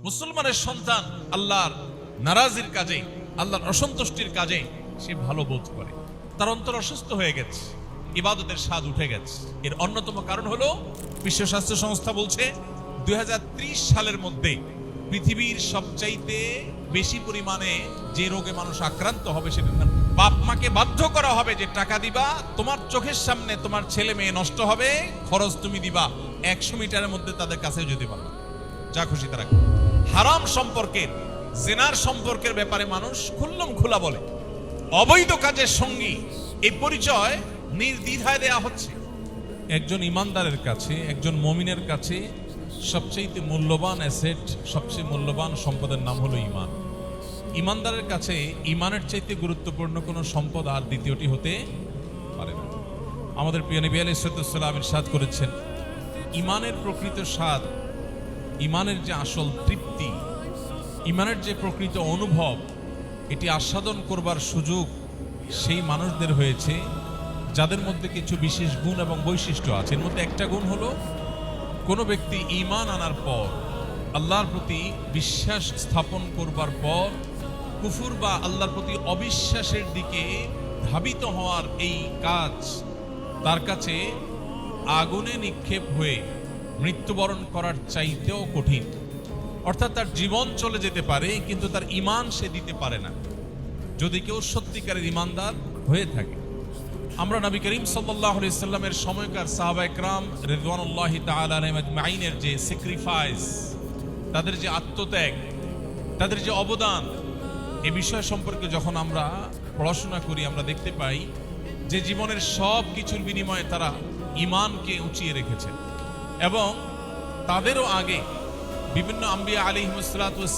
মুসলমানের সন্তান আল্লাহর নারাজির কাজে, আল্লাহর অসন্তুষ্টির কাজে সে ভালো বোধ করে, তার অন্তর অসুস্থ হয়ে গেছে, ইবাদতের স্বাদ উঠে গেছে। এর অন্যতম কারণ হলো বিশ্ব স্বাস্থ্য সংস্থা বলছে 2030 সালের মধ্যে পৃথিবীর সবচাইতে বেশি পরিমাণে যে রোগে মানুষ আক্রান্ত হবে সেটার নাম, বাপ মাকে বাধ্য করা হবে যে টাকা দিবা, তোমার চোখের সামনে তোমার ছেলে মেয়ে নষ্ট হবে, খরচ তুমি দিবা, 100 মিটারের মধ্যে তাদের কাছে যেতে পারবা, যা খুশি তারা। হারাম সম্পর্কের, জিনার সম্পর্কের ব্যাপারে মানুষ খুল্লম খোলা বলে। অবৈধ কাজের সঙ্গী এই পরিচয় নির্দ্বিধায় দেয়া হচ্ছে। একজন ইমানদারের কাছে, একজন মুমিনের কাছে সবচেয়ে মূল্যবান অ্যাসেট, সবচেয়ে মূল্যবান সম্পদের নাম হলো ঈমান। ইমানদারের কাছে ঈমানের চাইতে গুরুত্বপূর্ণ কোনো সম্পদ আর দ্বিতীয়টি হতে পারে না। আমাদের প্রিয় নবী আলাইহিস সালাম ইরশাদ করেছেন, ঈমানের প্রকৃত স্বাদ, ঈমানের যে আসল তৃপ্তি, ঈমানের যে প্রকৃত অনুভব, এটি আস্বাদন করবার সুযোগ সেই মানুষদের হয়েছে যাদের মধ্যে কিছু বিশেষ গুণ এবং বৈশিষ্ট্য আছে। এর মধ্যে একটা গুণ হলো, কোনো ব্যক্তি ঈমান আনার পর, আল্লাহর প্রতি বিশ্বাস স্থাপন করবার পর কুফর বা আল্লাহর প্রতি অবিশ্বাসের দিকে ধাবিত হওয়ার এই কাজ তার কাছে আগুনে নিক্ষেপ হয়ে মৃত্যুবরণ করার চাইতেও কঠিন। অর্থাৎ তার জীবন চলে যেতে পারে কিন্তু তার ঈমান সে দিতে পারে না, যদি কেউ সত্যিকারের ঈমানদার হয়ে থাকে। আমরা নবী করিম সাল্লাল্লাহু আলাইহি সাল্লামের সময়কার সাহাবায়ে কেরাম রিদওয়ানুল্লাহি তাআলা আলাইহিম আজমাইনের যে স্যাক্রিফাইস, তাদের যে আত্মত্যাগ, তাদের যে অবদান, এই বিষয় সম্পর্কে যখন আমরা পড়াশোনা করি আমরা দেখতে পাই যে জীবনের সব কিছুর বিনিময়ে তারা ঈমানকে উঁচিয়ে রেখেছেন। এবং তাদেরও আগে বিভিন্ন আম্বিয়া আলাইহিমুস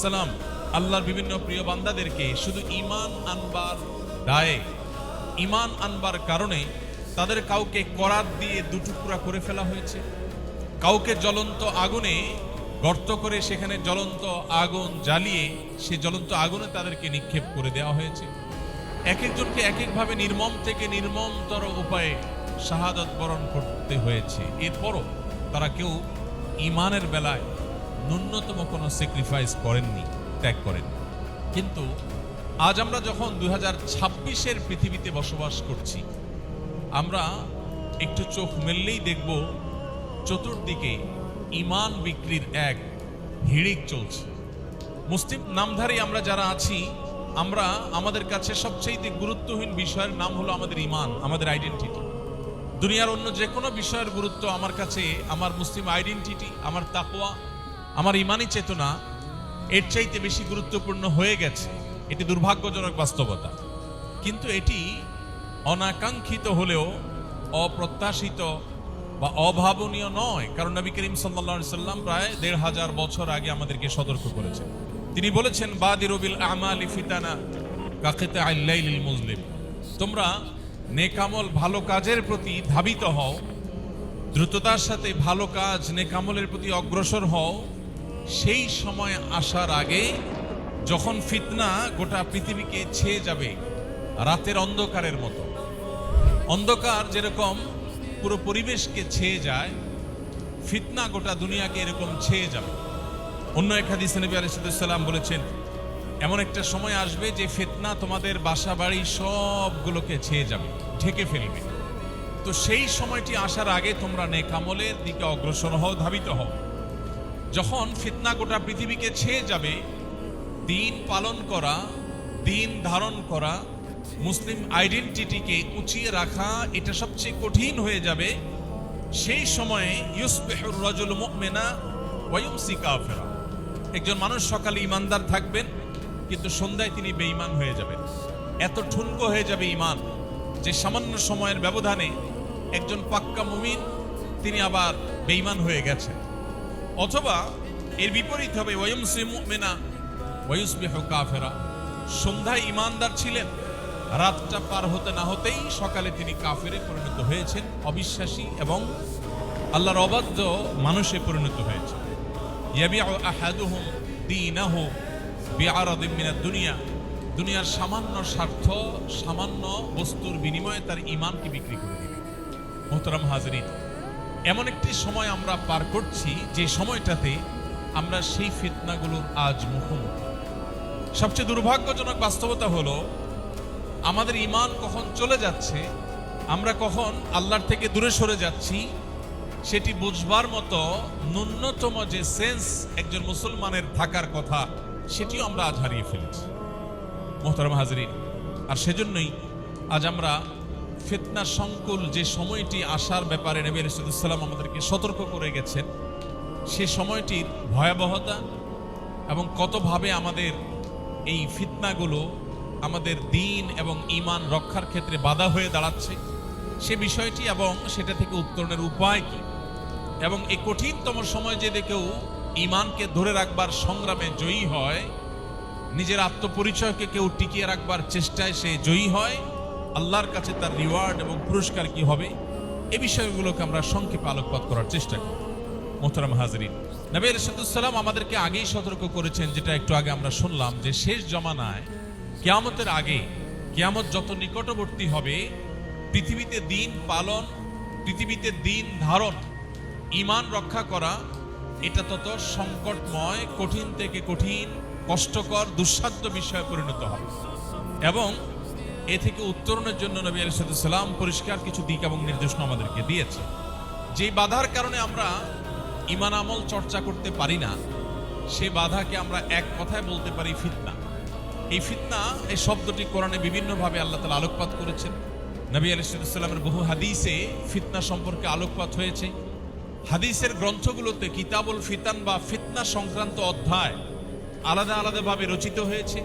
সালাম আল্লাহর বিভিন্ন প্রিয় বান্দাদেরকে শুধু ঈমান আনবার দায়ে, ঈমান আনবার কারণে তাদের কাউকে করাত দিয়ে দুটুকরা করে ফেলা হয়েছে, কাউকে জ্বলন্ত আগুনে গর্ত করে সেখানে জ্বলন্ত আগুন জ্বালিয়ে সে জ্বলন্ত আগুনে তাদেরকে নিক্ষেপ করে দেওয়া হয়েছে। এক একজনকে এক একভাবে নির্মম থেকে নির্মমতর উপায়ে শাহাদাত বরণ করতে হয়েছে। এরপরও তারা কেউ ঈমানের বেলায় ন্যূনতম কোনো স্যাক্রিফাইস করেননি, ত্যাগ করেন। কিন্তু আজ আমরা যখন 2026-এর পৃথিবীতে বসবাস করছি, আমরা একটু চোখ মেললেই দেখব চতুর্দিকে ঈমান বিক্রির এক হিড়িক চলছে। মুসলিম নামধারী আমরা যারা আছি, আমরা আমাদের কাছে সবচেয়ে গুরুত্বহীন বিষয়ের নাম হলো আমাদের ঈমান, আমাদের আইডেন্টিটি। দুনিয়ার অন্য যে কোনো বিষয়ের গুরুত্ব আমার কাছে, আমার মুসলিম আইডেন্টিটি, আমার তাকওয়া, আমার ঈমানি চেতনা এর চাইতে বেশি গুরুত্বপূর্ণ হয়ে গেছে। এটি দুর্ভাগ্যজনক বাস্তবতা, কিন্তু এটি অনাকাঙ্ক্ষিত হলেও অপ্রত্যাশিত বা অভাবনীয় নয়। কারণ নবী করিম সাল্লাল্লাহু আলাইহি সাল্লাম প্রায় ১৫০০ বছর আগে আমাদেরকে সতর্ক করেছেন। তিনি বলেছেন, বাদিরু বিল আমালি ফিতানা কাকিতাইল লাইলিল মুজলিম, তোমরা নেকামল ভালো কাজের প্রতি ধাবিত হও, দ্রুততার সাথে ভালো কাজ নেকামলের প্রতি অগ্রসর হও সেই সময় আসার আগে যখন ফিতনা গোটা পৃথিবীকে ছেয়ে যাবে রাতের অন্ধকারের মতো। অন্ধকার যেরকম পুরো পরিবেশকে ছেয়ে যায়, ফিতনা গোটা দুনিয়াকে এরকম ছেয়ে যাবে। অন্য এক হাদিসে নবী আলাইহিস সালাম বলেছেন, এমন একটা সময় আসবে যে ফিতনা তোমাদের বাসা বাড়ি সবগুলোকে ছেয়ে যাবে, ঢেকে ফেলবে। তো সেই সময়টি আসার আগে তোমরা নেকামলের দিকে অগ্রসর হও, ধাবিত হও। যখন ফিতনা গোটা পৃথিবীকে ছেয়ে যাবে, দিন পালন করা, দিন ধারণ করা, মুসলিম আইডেন্টিটিকে উঁচিয়ে রাখা এটা সবচেয়ে কঠিন হয়ে যাবে। সেই সময়ে ইউসবিহুর রাজুলু মুমিনা ওয়া ইউমসি কাফিরা, একজন মানুষ সকালে ঈমানদার থাকবেন কিন্তু সন্ধ্যায় তিনি বেঈমান হয়ে যাবেন। এত ঠুনকো হয়ে যাবে ঈমান যে সামান্য সময়ের ব্যবধানে একজন পাক্কা মুমিন তিনি আবার বেঈমান হয়ে গেছেন। অথবা এর বিপরীত হবে, ওয়া ইউমসি মুমিনা ওয়া ইউসবিহু কাফিরা, সন্ধ্যায় ঈমানদার ছিলেন, রাতটা পার হতে না হতেই সকালে তিনি কাফেরে পরিণত হয়েছেন, অবিশ্বাসী এবং আল্লাহর অবাধ্য মানুষে পরিণত হয়েছে। ইয়াবিউ আহাদুহুম দীনাহু বিআরাদিন মিনাদ দুনিয়া, দুনিয়ার সামান্য স্বার্থ, সামান্য বস্তুর বিনিময়ে তার ঈমানকে বিক্রি করে দিবে। মুহতারাম হাজরিন, এমন একটি সময় আমরা পার করছি যে সময়টাতে আমরা সেই ফিতনাগুলোর আজ মুখোমুখি। সবচেয়ে দুর্ভাগ্যজনক বাস্তবতা হলো আমাদের ঈমান কখন চলে যাচ্ছে, আমরা কখন আল্লাহর থেকে দূরে সরে যাচ্ছি, সেটি বুঝবার মতো ন্যূনতম যে সেন্স একজন মুসলমানের থাকার কথা সেটিও আমরা আজ হারিয়ে ফেলেছি মোহতারাম হাজরিন। আর সেজন্যই আজ আমরা ফিতনা সংকুল যে সময়টি আসার ব্যাপারে নবী আলাইহিস সালাম আমাদেরকে সতর্ক করে গেছেন, সে সময়টির ভয়াবহতা এবং কতভাবে আমাদের এই ফিতনাগুলো আমাদের দ্বীন এবং ঈমান রক্ষার ক্ষেত্রে বাধা হয়ে দাঁড়াচ্ছে সে বিষয়টি এবং সেটা থেকে উত্তরণের উপায় কি, এবং এই কঠিনতম সময় যে কেউ ঈমানকে ধরে রাখবার সংগ্রামে জয়ী হয়, নিজের আত্মপরিচয়কে কেউ টিকিয়ে রাখবার চেষ্টায় সে জয়ী হয়, আল্লাহর কাছে তার রিওয়ার্ড এবং পুরস্কার কি হবে, এই বিষয়গুলোকে আমরা সংক্ষেপে আলোকপাত করার চেষ্টা করি। মোহতারাম হাজরিন, নবী আলাইহিস সালাম আমাদেরকে আগেই সতর্ক করেছেন, যেটা একটু আগে আমরা শুনলাম, যে শেষ জমানায় কিয়ামতের আগে, কিয়ামত যত নিকটবর্তী হবে, পৃথিবীতে দিন পালন, পৃথিবীতে দিন ধারণ, ঈমান রক্ষা করা, এটা তত সংকটময়, কঠিন থেকে কঠিন, কষ্টকর, দুঃসাধ্য বিষয়ে পরিণত হবে। এবং এ থেকে উত্তরণের জন্য নবী আলাইহিস সালাম পরিষ্কার কিছু দিক এবং নির্দেশনা আমাদেরকে দিয়েছে। যে বাধার কারণে আমরা ঈমান আমল চর্চা করতে পারি না, সে বাধাকে আমরা এক কথায় বলতে পারি ফিতনা। এই ফিতনা, এই শব্দটি কোরআনে বিভিন্নভাবে আল্লাহ তাআলা আলোকপাত করেছেন। নবী আলাইহিস সালামের বহু হাদিসে ফিতনা সম্পর্কে আলোকপাত হয়েছে। হাদিসের গ্রন্থগুলোতে কিতাবুল ফিতান বা ফিতনা সংক্রান্ত অধ্যায় আলাদা আলাদাভাবে রচিত হয়েছে।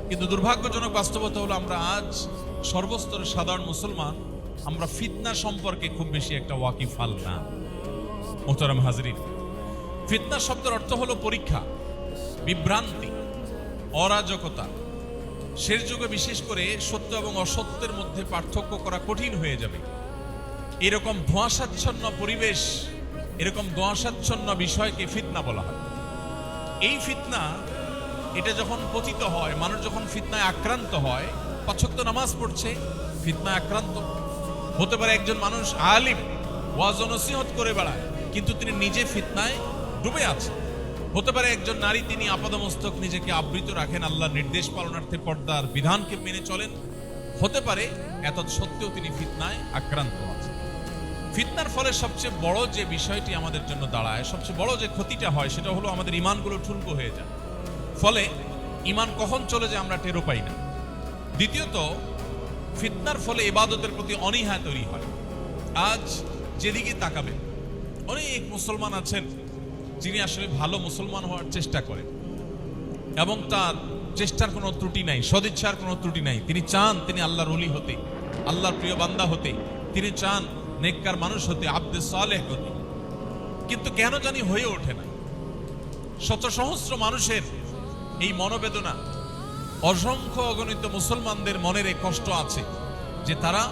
কিন্তু দুর্ভাগ্যজনক বাস্তবতা হলো আমরা আজ সর্বস্তরের সাধারণ মুসলমান আমরা ফিতনা সম্পর্কে খুব বেশি একটা ওয়াকিফাল না। মোহতারাম হাজরিন, ফিতনা শব্দের অর্থ হলো পরীক্ষা, বিভ্রান্তি, অরাজকতা। শেষ যুগে বিশেষ করে সত্য এবং অসত্যের মধ্যে পার্থক্য করা কঠিন হয়ে যাবে। এরকম ধোঁয়াশাচ্ছন্ন পরিবেশ, এরকম ধোঁয়াশাচ্ছন্ন বিষয়কে ফিতনা বলা হয়। এই ফিতনা, এটা যখন পতিত হয়, মানুষ যখন ফিতনায় আক্রান্ত হয়, ৫ ওয়াক্ত নামাজ পড়ছে, ফিতনায় আক্রান্ত হতে পারে। একজন মানুষ আলিম, ওয়াজ ও নসিহত করে বেড়ায়, কিন্তু তিনি নিজে ফিতনায় ডুবে আছে। হতে পারে একজন নারী, তিনি আপাদমস্তক নিজেকে আবৃত রাখেন, আল্লাহর নির্দেশ পালনার্থে পর্দার বিধানকে মেনে চলেন। হতে পারে এত সত্ত্বেও তিনি ফিতনায় আক্রান্ত আছেন। ফিতনার ফলে সবচেয়ে বড় যে বিষয়টি আমাদের জন্য দাঁড়ায়, সবচেয়ে বড় যে ক্ষতিটা হয়, সেটা হলো আমাদের ঈমানগুলো ঠুনকো হয়ে যায়। ফলে ঈমান কখন চলে যায় আমরা টেরও পাই না। দ্বিতীয়ত, ফিতনার ফলে ইবাদতের প্রতি অনীহা তৈরি হয়। আজ যেদিকে তাকাবেন, অনেক মুসলমান আছেন যিনি আসলে ভালো মুসলমান হওয়ার চেষ্টা করেন এবং তার চেষ্টার কোনো ত্রুটি নাই, সদিচ্ছার কোনো ত্রুটি নাই। তিনি চান তিনি আল্লাহর ওলি হতে, আল্লাহর প্রিয় বান্দা হতে, তিনি চান নেককার মানুষ হতে, আব্দে সালেহ হতে, কিন্তু কেন জানি হয়ে ওঠে না। শত সহস্র মানুষের এই মনোবেদনা, অসংখ্য অগণিত মুসলমানদের মনের এই কষ্ট আছে যে তারা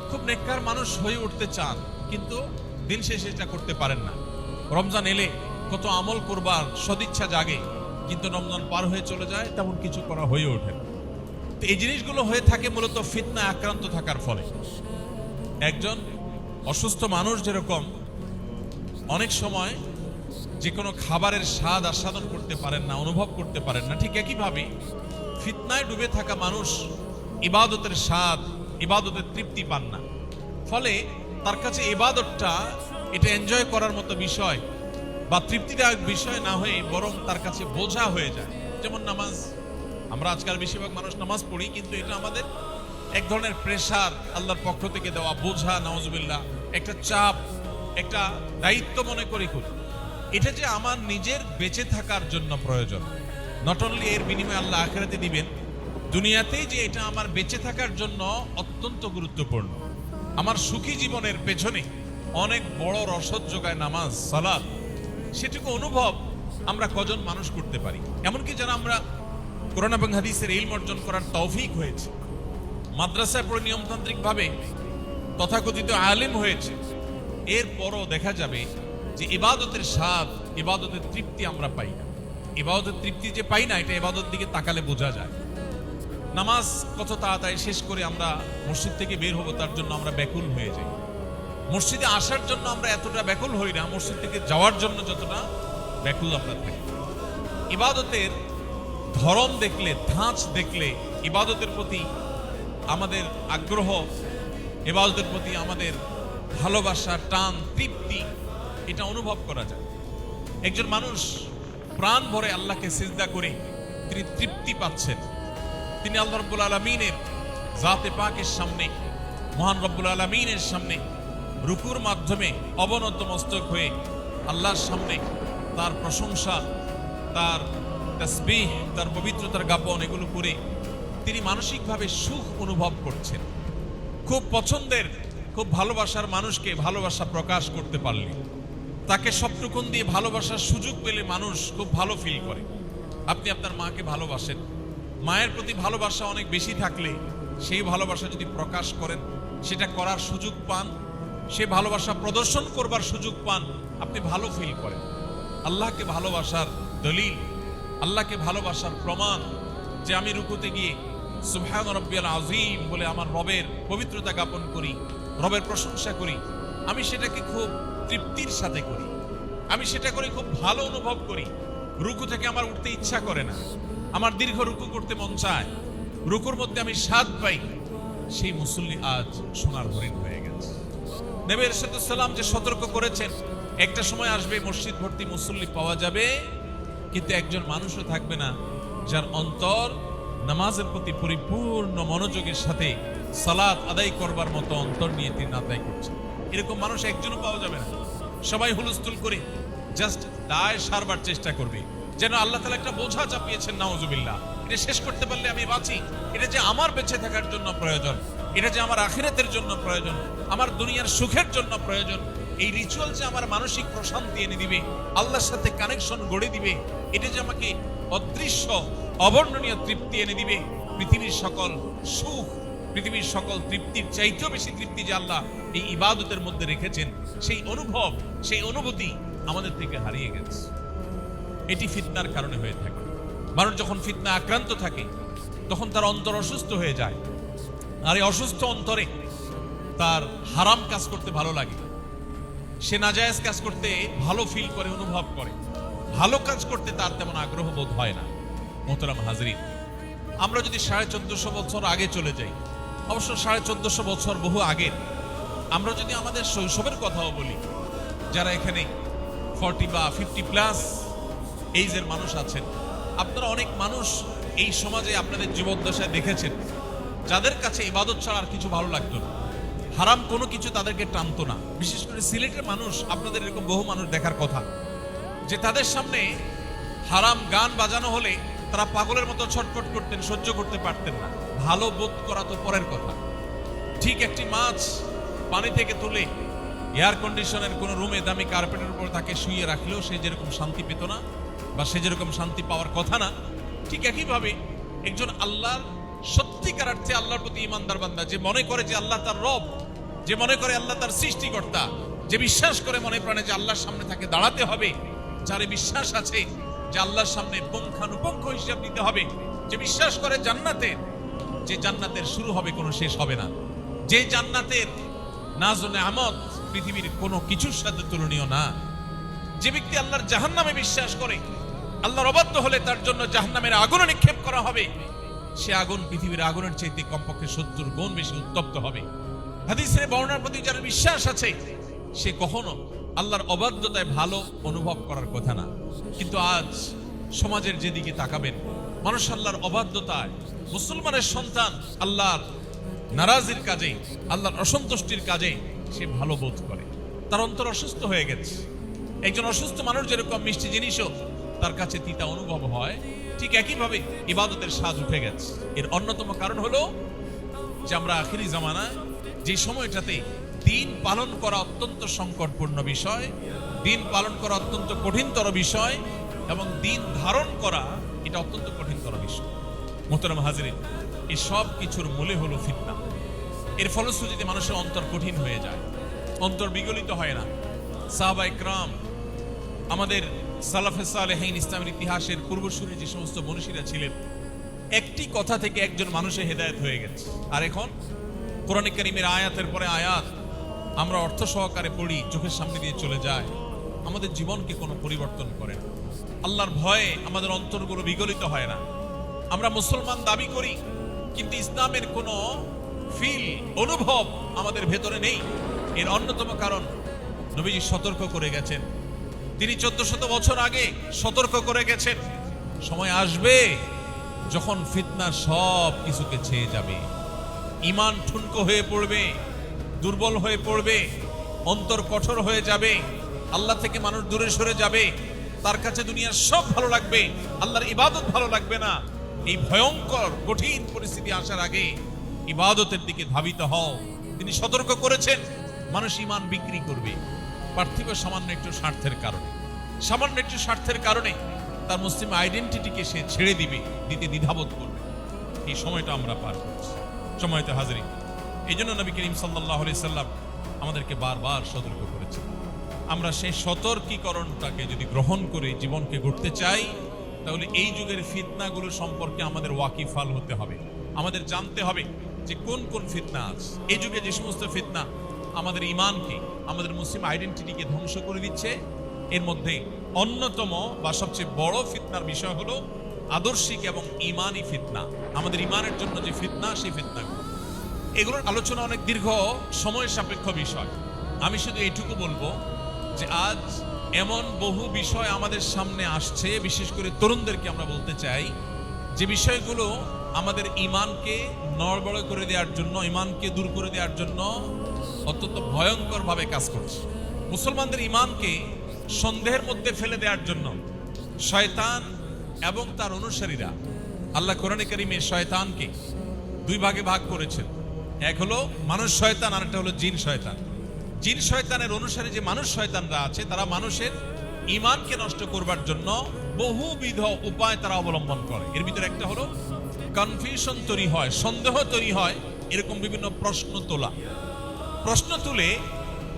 খুব নেককার মানুষ হয়ে উঠতে চান, কিন্তু দিন শেষে এটা করতে পারেন না। রমজান এলে কত আমল করবার সদিচ্ছা জাগে, কিন্তু রমজান পার হয়ে চলে যায়, তেমন কিছু করা হয়ে ওঠে না। তো এই জিনিসগুলো হয়ে থাকে মূলত ফিতনা আক্রান্ত থাকার ফলে। একজন অসুস্থ মানুষ যেরকম অনেক সময় যে কোনো খাবারের স্বাদ আস্বাদন করতে পারেন না, অনুভব করতে পারেন না, ঠিক একইভাবে ফিতনায় ডুবে থাকা মানুষ ইবাদতের স্বাদ, ইবাদতের তৃপ্তি পান না। ফলে তার কাছে ইবাদতটা এটা এনজয় করার মতো বিষয় বা তৃপ্তিদায়ক বিষয় না হয়ে বরং তার কাছে বোঝা হয়ে যায়। যেমন নামাজ, আমরা আজকাল বেশিরভাগ মানুষ নামাজ পড়ি, কিন্তু এটা আমাদের এক ধরনের প্রেসার, আল্লাহর পক্ষ থেকে দেওয়া বোঝা, নাউজুবিল্লাহ, একটা চাপ, একটা দায়িত্ব মনে করি। এটা যে আমার নিজের বেঁচে থাকার জন্য প্রয়োজন, নট অনলি এর বিনিময়ে আল্লাহ আখিরাতে দিবেন, দুনিয়াতেই যে এটা আমার বেঁচে থাকার জন্য অত্যন্ত গুরুত্বপূর্ণ। আমার সুখী জীবনের পেছনে অনেক বড় রসদ যোগায় নামাজ, সালাত। সেটুকু অনুভব আমরা কজন মানুষ করতে পারি? এমনকি যারা আমরা কোরআন এবং হাদিসের ইলম অর্জন করার তৌফিক হয়েছে, মাদ্রাসায় পড়ে নিয়মতান্ত্রিকভাবে তথাকথিত আলেম হয়েছে, এরপরও দেখা যাবে যে ইবাদতের স্বাদ, ইবাদতের তৃপ্তি আমরা পাই না। ইবাদতের তৃপ্তি যে পাই না, এটা ইবাদতের দিকে তাকালে বোঝা যায়। নামাজ কত তাড়াতাড়ি শেষ করে আমরা মসজিদ থেকে বের হবো, তার জন্য আমরা ব্যাকুল হয়ে যাই। মসজিদে আসার জন্য আমরা এতটা ব্যাকুল হই না, মসজিদ থেকে যাওয়ার জন্য যতটা ব্যাকুল আমরা থাকি। ইবাদতের ধরন দেখলে, ধাঁচ দেখলে, ইবাদতের প্রতি আমাদের আগ্রহ, ইবাদতের প্রতি আমাদের ভালোবাসা, টান, তৃপ্তি, এটা অনুভব করা যায়। একজন মানুষ প্রাণ ভরে আল্লাহকে সিজদা করে তিনি তৃপ্তি পাচ্ছেন। তিনি আল্লাহ রাব্বুল আলামিনের জাতে পাকের সামনে, মহান রব্বুল আলামিনের সামনে রুকুর মাধ্যমে অবনত মস্তক হয়ে আল্লাহর সামনে তার প্রশংসা, তার তাসবিহ, তার পবিত্রতার জ্ঞাপন এগুলো করে তিনি মানসিকভাবে সুখ অনুভব করছেন। খুব পছন্দের, খুব ভালোবাসার মানুষকে ভালোবাসা প্রকাশ করতে পারলে, তাকে সবটুকুন দিয়ে ভালোবাসার সুযোগ পেলে মানুষ খুব ভালো ফিল করে। আপনি আপনার মাকে ভালোবাসেন, মায়ের প্রতি ভালোবাসা অনেক বেশি থাকলে সেই ভালোবাসা যদি প্রকাশ করেন, সেটা করার সুযোগ পান, সে ভালোবাসা প্রদর্শন করবার সুযোগ পান, আপনি ভালো ফিল করেন। আল্লাহকে ভালোবাসার দলিল, আল্লাহকে ভালোবাসার প্রমাণ যে আমি রুকুতে গিয়ে সুবহান রাব্বিয়াল আযীম বলে আমার রবের পবিত্রতা জ্ঞাপন করি, রবের প্রশংসা করি, আমি সেটাকে খুব তৃপ্তির সাথে করি, আমি সেটা করে খুব ভালো অনুভব করি। রুকু থেকে আমার উঠতে ইচ্ছা করে না, আমার দীর্ঘ রুকু করতে মন চায়, রুকুর মধ্যে আমি স্বাদ পাই। সেই মুসল্লি আজ সোনার হরিণ হয়ে গেছে। নবী ইরশাদুস সালাম যে সতর্ক করেছেন, একটা সময় আসবে মসজিদ ভর্তি মুসল্লি পাওয়া যাবে, কিন্তু একজন মানুষও থাকবে না যার অন্তর নামাজের প্রতি পরিপূর্ণ মনোযোগের সাথে সালাত আদায় করবার মতো অন্তর নিয়ে তিনি আদায় করছেন। এরকম মানুষ একজনও পাওয়া যাবে না। সবাই হুলস্থুল করে জাস্ট দায় সারবার চেষ্টা করবে, যেন আল্লাহ তাআলা একটা বোঝা চাপিয়েছেন, নাউজুবিল্লাহ, এটা শেষ করতে পারলে আমি বাঁচি, এটা যে আমার বেঁচে থাকার জন্য প্রয়োজন, এটা যে আমার আখিরাতের জন্য প্রয়োজন, আমার দুনিয়ার সুখের জন্য প্রয়োজন, এই রিচুয়াল যে আমার মানসিক প্রশান্তি এনে দিবে, আল্লাহর সাথে কানেকশন গড়ে দিবে, এটা যে আমাকে অদৃশ্য অবর্ণনীয় তৃপ্তি এনে দিবে, পৃথিবীর সকল সুখ, পৃথিবীর সকল তৃপ্তির চাইতেও বেশি তৃপ্তি যে আল্লাহ এই ইবাদতের মধ্যে রেখেছেন, সেই অনুভব, সেই অনুভূতি আমাদের থেকে হারিয়ে গেছে। এটি ফিতনার কারণে হয়ে থাকে। মানুষ যখন ফিতনা আক্রান্ত থাকে তখন তার অন্তর অসুস্থ হয়ে যায়, আর এই অসুস্থ অন্তরে তার হারাম কাজ করতে ভালো লাগে, সে নাজায়েজ কাজ করতে ভালো ফিল করে, অনুভব করে, ভালো কাজ করতে তার তেমন আগ্রহ বোধ হয় না। মোহতারাম হাজরিন, আমরা যদি 1450 বছর আগে চলে যাই, অবশ্য 1450 বছর বহু আগের, আমরা যদি আমাদের শৈশবের কথাও বলি, যারা এখানে 40 বা 50 প্লাস এইজের মানুষ আছেন, আপনারা অনেক মানুষ এই সমাজে আপনাদের জীবদ্দশায় দেখেছেন যাদের কাছে ইবাদত ছাড়া আর কিছু ভালো লাগতো না, হারাম কোনো কিছু তাদেরকে টানতো না। বিশেষ করে সিলেটের মানুষ, আপনাদের এরকম বহু মানুষ দেখার কথা, যে তাদের সামনে হারাম গান বাজানো হলে তারা পাগলের মতো ছটফট করতেন, সহ্য করতে পারতেন না। ভালো বোধ করা তো পরের কথা, ঠিক একটি মাছ পানি থেকে তুলে এয়ার কন্ডিশনের কোন রুমে দামি কার্পেটের উপর তাকে শুইয়ে রাখলেও সে যেরকম শান্তি পেত না, বা সে যেরকম শান্তি পাওয়ার কথা না, ঠিক একইভাবে একজন আল্লাহর সত্যিকার অর্থে আল্লাহর প্রতি ইমানদার বান্দা, যে মনে করে যে আল্লাহ তার রব, যে মনে করে আল্লাহ তার সৃষ্টিকর্তা, যে বিশ্বাস করে মনে প্রাণে যে আল্লাহর সামনে তাকে দাঁড়াতে হবে, যার বিশ্বাস আছে যে আল্লাহর সামনে পুঙ্খানুপুঙ্খ হিসাব দিতে হবে, যে বিশ্বাস করে জান্নাতের, যে জান্নাতের শুরু হবে কোনো শেষ হবে না, যে জান্নাতের নাজ ও নেয়ামত পৃথিবীর কোনো কিছুর সাথে তুলনীয় না, যে ব্যক্তি আল্লাহর জাহান্নামে বিশ্বাস করে, আল্লাহর অবাধ্য হলে তার জন্য জাহান্নামের আগুন নিক্ষেপ করা হবে, সে আগুন পৃথিবীর আগুনের চাইতে কমপক্ষে 70 গুণ বেশি উত্তপ্ত হবে। হাদিসের বর্ণনার প্রতি যার বিশ্বাস আছে, সে কখনো আল্লাহর অবাধ্যতায় ভালো অনুভব করার কথা না। কিন্তু আজ সমাজের যেদিকে তাকাবেন, মানুষ আল্লাহর অবাধ্যতায়, মুসলমানের সন্তান আল্লাহর নারাজির কাজে, আল্লাহর অসন্তুষ্টির কাজে সে ভালো বোধ করে, তার অন্তর অসুস্থ হয়ে গেছে। একজন অসুস্থ মানুষ যেরকম মিষ্টি জিনিসও তার কাছে তিতা অনুভব হয়, ঠিক একইভাবে ইবাদতের স্বাদ উঠে গেছে। এর অন্যতম কারণ হলো যে আমরা আখিরি জামানায়, যে সময়টাতে দিন পালন করা অত্যন্ত সংকটপূর্ণ বিষয়, দিন পালন করা অত্যন্ত কঠিনতর বিষয়, এবং দিন ধারণ করা এটা অত্যন্ত কঠিনতর বিষয়। মোহতারাম হাজরিন, এই সব কিছুর মূলে হলো ফিতনা। এর ফলশ্রুতিতে মানুষের অন্তর কঠিন হয়ে যায়, অন্তর বিগলিত হয় না। সাহাবায়ে কেরাম, আমাদের সালাফে সালেহিন, ইসলামের ইতিহাসের পূর্বসূরি যে সমস্ত মনীষীরা ছিলেন, একটি কথা থেকে একজন মানুষের হেদায়েত হয়ে গেছে। আর এখন কোরআনে কারীমের আয়াতের পরে আয়াত আমরা অর্থ সহকারে পড়ি, চোখের সামনে দিয়ে চলে যায়, আমাদের জীবনকে কোনো পরিবর্তন করে না। আল্লাহর ভয়ে আমাদের অন্তরগুলো বিগলিত হয় না। আমরা মুসলমান দাবি করি, কিন্তু ইসলামের কোনো ফিল, অনুভব আমাদের ভেতরে নেই। এর অন্যতম কারণ নবীজি সতর্ক করে গেছেন। তিনি 1400 বছর আগে সতর্ক করে গেছেন, সময় আসবে যখন ফিতনা সব কিছুকে ছেয়ে যাবে, ঈমান ঠুনকো হয়ে পড়বে, দুর্বল হয়ে পড়বে, অন্তর কঠোর হয়ে যাবে, আল্লাহ থেকে মানুষ দূরে সরে যাবে, তার কাছে দুনিয়ার সব ভালো লাগবে, আল্লাহর ইবাদত ভালো লাগবে না। এই ভয়ঙ্কর কঠিন পরিস্থিতি আসার আগে ইবাদতের দিকে ধাবিত হও। তিনি সতর্ক করেছেন, মানুষ ঈমান বিক্রি করবে পার্থিব সামান্য একটু স্বার্থের কারণে তার মুসলিম আইডেন্টিটিকে সে ছেড়ে দিতে দ্বিধাবোধ করবে। এই সময়টা আমরা পার করছি। সময়তে হাজিরিন, এই জন্য নবী করিম সাল্লাল্লাহু আলাইহি সাল্লাম আমাদেরকে বারবার সতর্ক করেছেন। আমরা সেই সতর্কীকরণটাকে যদি গ্রহণ করে জীবনকে গড়তে চাই, তাহলে এই যুগের ফিতনাগুলো সম্পর্কে আমাদের ওয়াকিফাল হতে হবে। আমাদের জানতে হবে যে কোন কোন ফিতনা আছে। এই যুগে যে সমস্ত ফিতনা আমাদের ঈমানকে, আমাদের মুসলিম আইডেন্টিটিকে ধ্বংস করে দিচ্ছে, এর মধ্যে অন্যতম বা সবচেয়ে বড় ফিতনার বিষয় হলো আদর্শিক এবং ঈমানি ফিতনা। আমাদের ঈমানের জন্য যে ফিতনা, সেই ফিতনাগুলো, এগুলোর আলোচনা অনেক দীর্ঘ সময় সাপেক্ষ বিষয়। আমি শুধু এইটুকু বলবো যে আজ এমন বহু বিষয় আমাদের সামনে আসছে, বিশেষ করে তরুণদেরকে আমরা বলতে চাই, যে বিষয়গুলো আমাদের ঈমানকে নড়বড় করে দেওয়ার জন্য, ঈমানকে দূর করে দেওয়ার জন্য অত্যন্ত ভয়ঙ্কর ভাবে কাজ করছে। মুসলমানদের ঈমানকে সন্দেহের মধ্যে ফেলে দেওয়ার জন্য শয়তান এবং তার অনুসারীরা, আল্লাহ কোরআনে কারীমে শয়তানকে দুই ভাগে ভাগ করেছেন। এক হলো মানুষ শয়তান, আর একটা হলো জিন শয়তান। জিন শয়তানের অনুসারী যে মানুষ শয়তানরা আছে, তারা মানুষের ঈমানকে নষ্ট করবার জন্য বহুবিধ উপায় তারা অবলম্বন করে। এর ভিতরে একটা হলো কনফিউশন তৈরি হয়, সন্দেহ তৈরি হয়, এরকম বিভিন্ন প্রশ্ন তুলে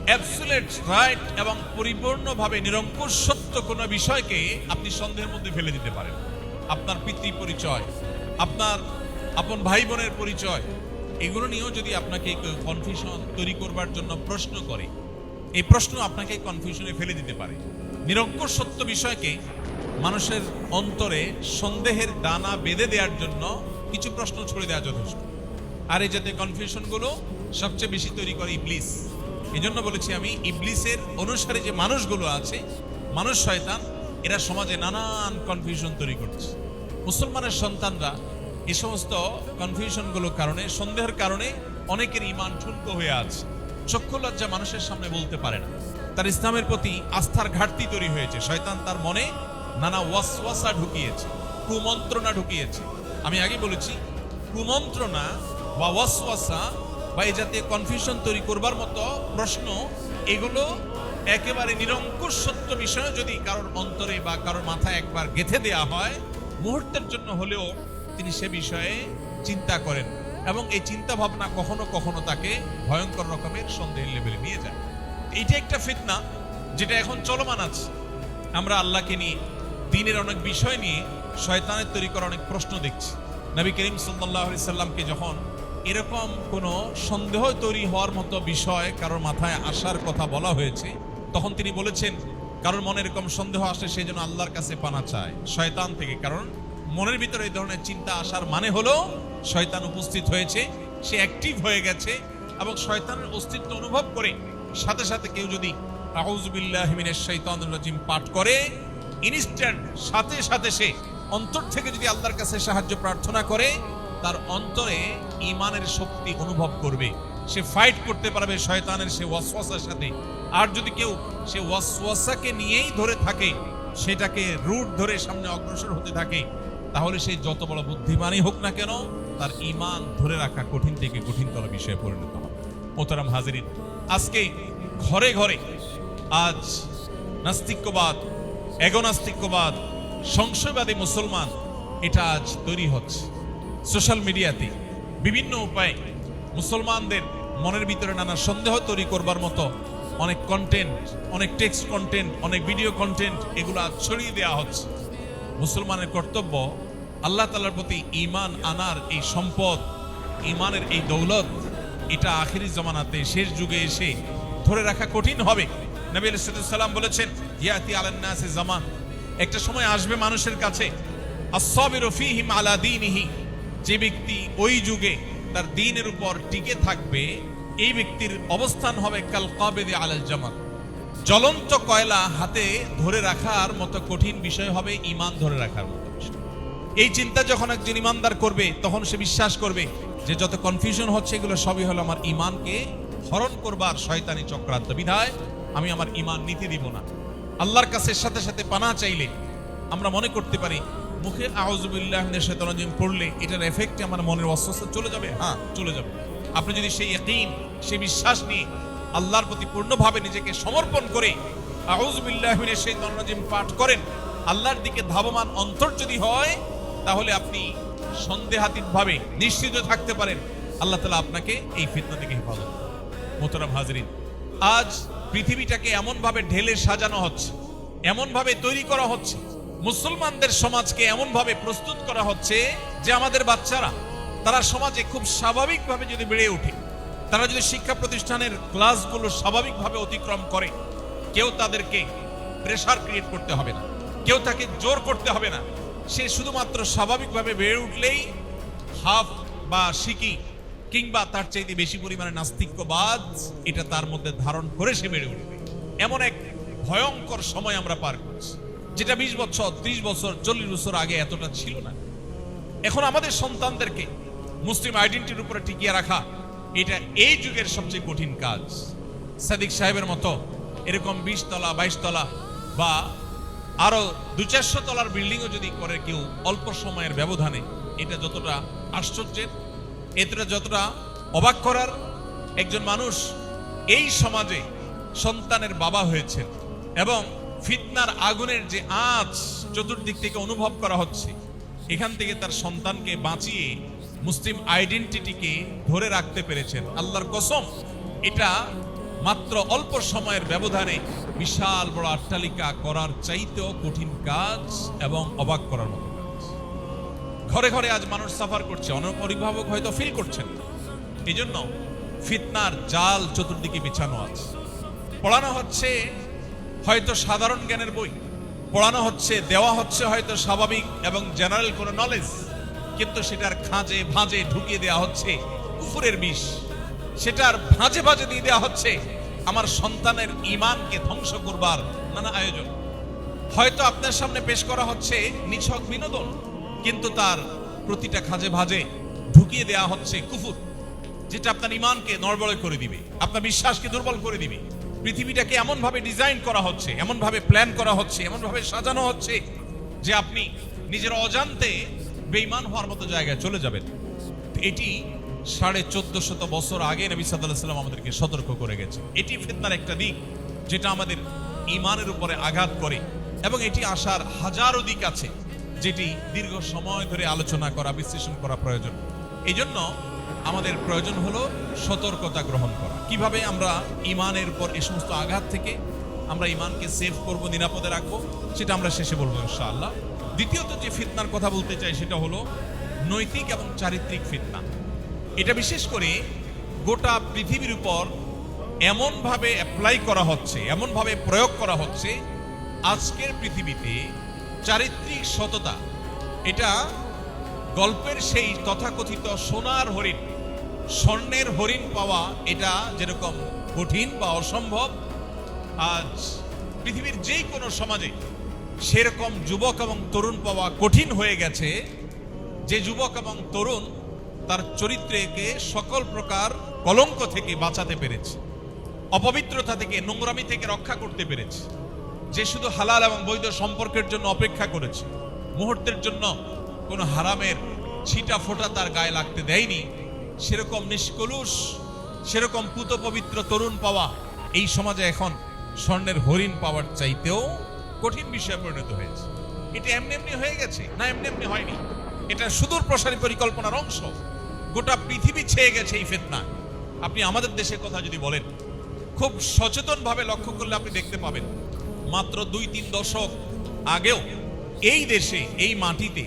অ্যাবসলিউট রাইট এবং পরিপূর্ণভাবে নিরঙ্কুশ সত্য কোনো বিষয়কে আপনি সন্দেহের মধ্যে ফেলে দিতে পারেন। আপনার পিতৃ পরিচয়, আপনার আপন ভাই বোনের পরিচয়, এগুলো নিয়েও যদি আপনাকে কনফিউশন তৈরি করবার জন্য প্রশ্ন করে, এই প্রশ্ন আপনাকে কনফিউশনে ফেলে দিতে পারে। নিরঙ্কুশ সত্য বিষয়কে মানুষের অন্তরে সন্দেহের দানা বেঁধে দেওয়ার জন্য কিছু প্রশ্ন ছড়ে দেওয়া যথেষ্ট। আর এই জাতীয় কনফিউশনগুলো সবচেয়ে বেশি তৈরি করে ইবলিস। এই জন্য বলেছি আমি, ইবলিসের অনুসারী যে মানুষগুলো আছে, মানুষ শয়তান, এরা সমাজে নানান কনফিউশন তৈরি করছে। মুসলমানের সন্তানরা এই সমস্ত কনফিউশনগুলোর কারণে, সন্দেহের কারণে অনেকের ঈমান ঠুনকো হয়ে আছে। চক্ষু লজ্জা মানুষের সামনে বলতে পারে না। তার ইসলামের প্রতি আস্থার ঘাটতি তৈরি হয়েছে। শয়তান তার মনে নানা ওয়াসওয়াসা ঢুকিয়েছে, কুমন্ত্রণা ঢুকিয়েছে। আমি আগে বলেছি, কুমন্ত্রণা বা ওয়াসওয়াসা বা এই জাতীয় কনফিউশন তৈরি করবার মতো প্রশ্ন, এগুলো একেবারে নিরঙ্কুশ সত্য বিষয় যদি কারোর অন্তরে বা কারোর মাথায় একবার গেঁথে দেওয়া হয়, মুহূর্তের জন্য হলেও তিনি সে বিষয়ে চিন্তা করেন, এবং এই চিন্তা ভাবনা কখনো কখনো তাকে ভয়ঙ্কর রকমের সন্দেহের লেভেলে নিয়ে যায়। এইটা একটা ফিতনা যেটা এখন চলমান আছে। আমরা আল্লাহকে নিয়ে, দ্বীনের অনেক বিষয় নিয়ে শয়তানের তৈরি করা অনেক প্রশ্ন দেখছি। নবী করিম সাল্লাল্লাহু আলাইহি সাল্লামকে যখন এরকম কোনো সন্দেহ তৈরি হওয়ার মতো বিষয় কারোর মাথায় আসার কথা বলা হয়েছে, তখন তিনি বলেছেন, কারোর মনে এরকম সন্দেহ আসে সেই জন্য আল্লাহর কাছে পানা চায় শয়তান থেকে। কারণ মনের ভিতরে এই ধরনের চিন্তা আসার মানে হলো শয়তান উপস্থিত হয়েছে, সে অ্যাক্টিভ হয়ে গেছে, এবং শয়তানের অস্তিত্ব অনুভব করে সাথে সাথে কেউ যদি আউযু বিল্লাহি মিনাশ শাইতানির রাজিম পাঠ করে, ইনস্ট্যান্ট সাথে সাথে সে অন্তর থেকে যদি আল্লাহর কাছে সাহায্য প্রার্থনা করে, তার অন্তরে ঈমানের শক্তি অনুভব করবে, সে ফাইট করতে পারবে শয়তানের সে ওয়াসওয়াসার সাথে। আর যদি কেউ সে ওয়াসওয়াসাকে নিয়েই ধরে থাকে, সেটাকে রুট ধরে সামনে অগ্রসর হতে থাকে, তাহলে সে যত বড় বুদ্ধিমানই হোক না কেন, তার ঈমান ধরে রাখা কঠিন থেকে কঠিনতর বিষয়ে পরিণত হবে। মোহতারাম হাজিরিন, আজকে ঘরে ঘরে আজ নাস্তিক্যবাদ, এগোনাস্তিক্যবাদ, সংশয়বাদী মুসলমান, এটা আজ তৈরি হচ্ছে। সোশ্যাল মিডিয়াতে বিভিন্ন উপায়ে মুসলমানদের মনের ভিতরে নানা সন্দেহ তৈরি করবার মতো অনেক কন্টেন্ট, অনেক টেক্সট কন্টেন্ট, অনেক ভিডিও কন্টেন্ট, এগুলো ছড়িয়ে দেওয়া হচ্ছে। মুসলমানের কর্তব্য আল্লাহ তাআলার প্রতি ঈমান আনার এই সম্পদ, ঈমানের এই দৌলত, এটা আখিরি জামানাতে শেষ যুগে এসে ধরে রাখা কঠিন হবে। নবী আলাইহিস সালাম বলেছেন, ইয়াতি আলান নাসি জামান একটা সময় আসবে মানুষের কাছে আস-সাবিরু ফীহিম আলা দীনিহি, যে ব্যক্তি ওই যুগে তার দ্বীনের উপর টিকে থাকবে এই ব্যক্তির অবস্থান হবে কাল কাবিদি আলাল জামার, জ্বলন্ত কয়লা হাতে ধরে রাখার মতো কঠিন বিষয় হবে ঈমান ধরে রাখার মতো বিষয়। এই চিন্তা যখন একজন ঈমানদার করবে তখন সে বিশ্বাস করবে যে যত কনফিউশন হচ্ছে এগুলো সবই হলো আমার ঈমানকে হরণ করবার শয়তানি চক্রান্ত, বিধায় আমি আমার ঈমান নিতে দিব না। আল্লাহর কাছে সাথে সাথে পানাহ চাইলে আমরা মনে করতে পারি মুখে আউযু বিল্লাহি মিনাশ শাইতানির রাজিম পড়লে এটার এফেক্টে আমার মনের অস্বস্তি চলে যাবে। হ্যাঁ, চলে যাবে। আপনি যদি সেই ইয়াকিন, সেই বিশ্বাস নিয়ে আল্লাহর প্রতি পূর্ণভাবে নিজেকে সমর্পণ করে আউযু বিল্লাহি মিনাশ শাইতানির রাজিম পাঠ করেন, আল্লাহর দিকে ধাবমান অন্তর যদি হয়, তাহলে আপনি সন্দেহাতীতভাবে নিশ্চিত থাকতে পারেন আল্লাহ তাআলা আপনাকে এই ফিতনা থেকে হেফাজত করবেন। মোহতারাম হাজরিন, আজ পৃথিবীটাকে এমন ভাবে ঢেলে সাজানো হচ্ছে, এমন ভাবে তৈরি করা হচ্ছে, মুসলমানদের সমাজকে এমন ভাবে প্রস্তুত করা হচ্ছে যে আমাদের বাচ্চারা তারা সমাজে খুব স্বাভাবিকভাবে যদি বেড়ে ওঠে, তারা যদি শিক্ষা প্রতিষ্ঠানের ক্লাসগুলো স্বাভাবিকভাবে অতিক্রম করে, কেউ তাদেরকে প্রেসার ক্রিয়েট করতে হবে না, কেউ তাকে জোর করতে হবে না। সে শুধুমাত্র স্বাভাবিকভাবে বেড়ে উঠলেই হাফ বা শিকি কিংবা তার চাইতে বেশি পরিমাণে নাস্তিক্যবাদ এটা তার মধ্যে ধারণ করে সে বেড়ে উঠবে। এমন এক ভয়ঙ্কর সময় আমরা পার করছি, যেটা 20 বছর, 30 বছর, 40 বছর আগে এতটা ছিল না। এখন আমাদের সন্তানদেরকে মুসলিম আইডেন্টিটির উপরে টিকিয়ে রাখা, এটা এই যুগের সবচেয়ে কঠিন কাজ। সাদিক সাহেবের মতো এরকম 20 তলা 22 তলা বা আরো 200-400 তলার বিল্ডিংও যদি করে কেউ অল্প সময়ের ব্যবধানে, এটা যতটা আশ্চর্যের, এটা যতটা অবাক করার। একজন মানুষ এই সমাজে সন্তানের বাবা হয়েছেন এবং ফিতনার আগুনের যে আঁচ চতুর্দিক থেকে অনুভব করা হচ্ছে, এখান থেকে তার সন্তানকে বাঁচিয়ে মুসলিম আইডেন্টিটিকে ধরে রাখতে পেরেছেন। আল্লাহর কসম, এটা মাত্র অল্প সময়ের ব্যবধানে বিশাল বড় অট্টালিকা করার চাইতেও কঠিন কাজ এবং অবাক করার মতো কাজ। ঘরে ঘরে আজ মানুষ সাফার করছে, অনেক অভিভাবক হয়তো ফিল করছেন। এই জন্য ফিতনার জাল চতুর্দিকে বিছানো আছে। পড়ানো হচ্ছে হয়তো সাধারণ জ্ঞানের বই, পড়ানো হচ্ছে, দেওয়া হচ্ছে হয়তো স্বাভাবিক এবং জেনারেল কোনো নলেজ, কিন্তু সেটার খাঁজে ভাঁজে ঢুকিয়ে দেওয়া হচ্ছে কুফরের বিষ, সেটার ভাঁজে ভাঁজে দিয়ে দেওয়া হচ্ছে আমার সন্তানের ঈমানকে ধ্বংস করবার নানা আয়োজন। হয়তো আপনার সামনে পেশ করা হচ্ছে নিছক বিনোদন, কিন্তু তার প্রতিটা খাঁজে ভাঁজে ঢুকিয়ে দেওয়া হচ্ছে কুফর, যেটা আপনার ঈমানকে নড়বড়ে করে দিবে, আপনার বিশ্বাসকে দুর্বল করে দিবে। পৃথিবীটাকে এমন ভাবে ডিজাইন করা হচ্ছে, এমন ভাবে প্ল্যান করা হচ্ছে, এমন ভাবে সাজানো হচ্ছে যে আপনি নিজের অজান্তে বেঈমান হওয়ার মতো জায়গায় চলে যাবেন। এটি 1450 বছর আগে নবী সাল্লাল্লাহু আলাইহি ওয়াসাল্লাম আমাদেরকে সতর্ক করে গেছে। এটি ফিতনার একটা দিক যেটা আমাদের ঈমানের উপরে আঘাত করে, এবং এটি আসার হাজারো দিক আছে যেটি দীর্ঘ সময় ধরে আলোচনা করা, বিশ্লেষণ করা প্রয়োজন। এই জন্য আমাদের প্রয়োজন হলো সতর্কতা গ্রহণ করা। কিভাবে আমরা ঈমানের উপর এই সমস্ত আঘাত থেকে আমরা ঈমানকে সেভ করব, নিরাপদে রাখবো, সেটা আমরা শেষে বলবো ইনশাআল্লাহ। দ্বিতীয়ত যে ফিতনার কথা বলতে চাই সেটা হলো নৈতিক এবং চারিত্রিক ফিতনা। এটা বিশেষ করে গোটা পৃথিবীর উপর এমনভাবে অ্যাপ্লাই করা হচ্ছে, এমনভাবে প্রয়োগ করা হচ্ছে, আজকের পৃথিবীতে চারিত্রিক সততা এটা গল্পের সেই তথাকথিত সোনার হরিণ, স্বর্ণের হরিণ পাওয়া এটা যেরকম কঠিন বা অসম্ভব, আজ পৃথিবীর যেই কোনো সমাজে সেরকম যুবক এবং তরুণ পাওয়া কঠিন হয়ে গেছে, যে যুবক এবং তরুণ তার চরিত্রকে সকল প্রকার কলঙ্ক থেকে বাঁচাতে পেরেছে, অপবিত্রতা থেকে, নোংরামি থেকে রক্ষা করতে পেরেছে, যে শুধু হালাল এবং বৈধ সম্পর্কের জন্য অপেক্ষা করেছে, মুহূর্তের জন্য কোনো হারামের ছিটা ফোঁটা তার গায়ে লাগতে দেয়নি, সেরকম নিষ্কলুষ, সেরকম পুত পবিত্র তরুণ পাওয়া এই সমাজে এখন স্বর্ণের হরিণ পাওয়ার চাইতেও কঠিন বিষয়ে পরিণত হয়েছে। এটা এমনি এমনি হয়ে গেছে না, এমনি এমনি হয়নি, এটা সুদূর প্রসারী পরিকল্পনার অংশ। গোটা পৃথিবী ছেয়ে গেছে এই ফিতনা। আপনি আমাদের দেশের কথা যদি বলেন, খুব সচেতনভাবে লক্ষ্য করলে আপনি দেখতে পাবেন মাত্র 2-3 দশক আগেও এই দেশে, এই মাটিতে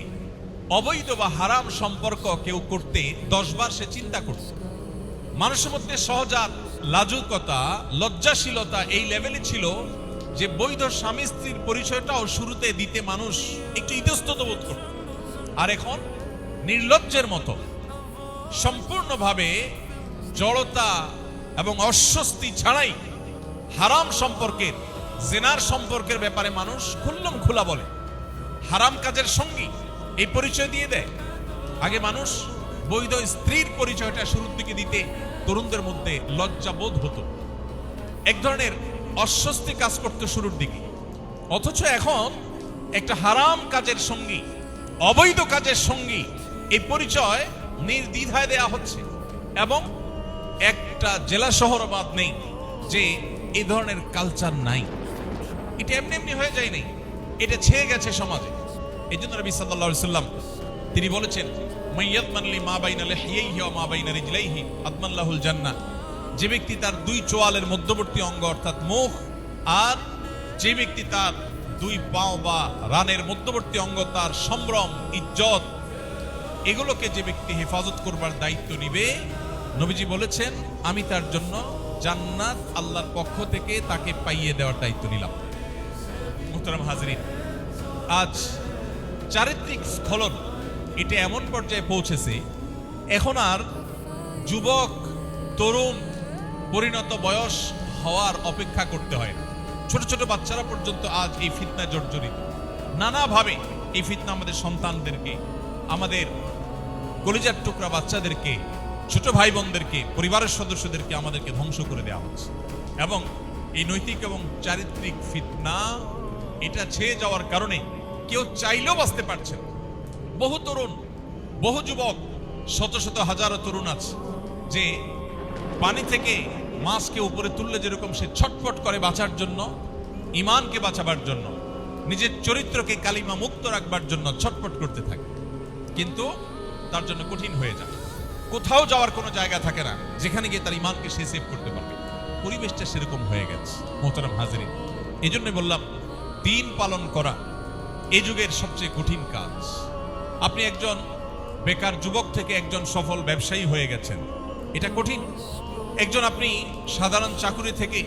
অবৈধ বা হারাম সম্পর্ক কেউ করতে 10 বার সে চিন্তা করত। মানুষের মধ্যে সহজাত লাজুকতা, লজ্জাশীলতা এই লেভেলে ছিল যে বৈধ স্বামী স্ত্রীর পরিচয়টাও শুরুতে দিতে মানুষ একটু ইতস্তত বোধ করত, আর এখন নির্লজ্জের মতো সম্পূর্ণভাবে জড়তা এবং অস্বস্তি ছাড়াই হারাম সম্পর্কের, জেনার সম্পর্কের ব্যাপারে মানুষ খুল্লম খোলা বলে। হারাম কাজের সঙ্গী এই পরিচয় দিয়ে দেয়। আগে মানুষ বৈধ স্ত্রীর পরিচয়টা শুরুর দিকে দিতে তরুণদের মধ্যে লজ্জা বোধ হতো, এক ধরনের অস্বস্তি কাজ করতে শুরুর দিকে। অথচ এখন একটা হারাম কাজের সঙ্গী, অবৈধ কাজের সঙ্গী এই পরিচয় নির্দ্বিধায় দেয়া হচ্ছে, এবং একটা জেলা শহর বাদ নেই যে এই ধরনের কালচার নাই। এটা এমনি এমনি হয়ে যায় নাই, এটা ছেয়ে গেছে সমাজে। এই জন্য নবী সাল্লাল্লাহু আলাইহি সাল্লাম তিনি বলেছেন, মাইয়াতমানলি মা বাইনা লিহিয়াইহি ওয়া মা বাইনা রিজলাইহি আদমাল্লাহুল জান্নাহ। যে ব্যক্তি তার দুই চোয়ালের মধ্যবর্তী অঙ্গ অর্থাৎ মুখ, আর যে ব্যক্তি তার দুই পাও বা রানের মধ্যবর্তী অঙ্গ, তার সম্ভ্রম, ইজ্জত, এগুলোকে যে ব্যক্তি হেফাজত করবার দায়িত্ব নিবে, নবীজি বলেছেন আমি তার জন্য জান্নাত আল্লাহর পক্ষ থেকে তাকে পাইয়ে দেওয়ার দায়িত্ব নিলাম। মুহতারাম হাজরিন, আজ চারিত্রিক স্খলন এটা এমন পর্যায়ে পৌঁছেছে, এখন আর যুবক, তরুণ, পরিণত বয়স হওয়ার অপেক্ষা করতে হয় না। ছোট ছোট বাচ্চারা পর্যন্ত আজ এই ফিতনা জর্জরিত। নানাভাবে এই ফিতনা আমাদের সন্তানদেরকে, আমাদের কলিজার টুকরা বাচ্চাদেরকে, ছোট ভাই বোনদেরকে, পরিবারের সদস্যদেরকে আমাদেরকে ধ্বংস করে দেওয়া হচ্ছে। এবং এই নৈতিক এবং চারিত্রিক ফিতনা এটা ছেয়ে যাওয়ার কারণে কেউ চাইলেও বাঁচতে পারছে না। বহু তরুণ, বহু যুবক, শত শত হাজারো তরুণ আছে যে পানি থেকে মাছকে উপরে তুললে যেরকম সে ছটফট করে বাঁচার জন্য, ইমানকে বাঁচাবার জন্য, নিজের চরিত্রকে কালিমা মুক্ত রাখবার জন্য ছটফট করতে থাকে, কিন্তু তার জন্য কঠিন হয়ে যায়। কোথাও যাওয়ার কোনো জায়গা থাকে না যেখানে গিয়ে তার ইমানকে সে সেভ করতে পারবে। পরিবেশটা সেরকম হয়ে গেছে। মোহতারাম হাজরিন, এই জন্য বললাম দিন পালন করা এই যুগের সবচেয়ে কঠিন কাজ। আপনি একজন বেকার যুবক থেকে একজন সফল ব্যবসায়ী হয়ে গেছেন, এটা কঠিন। একজন আপনি সাধারণ চাকুরি থেকে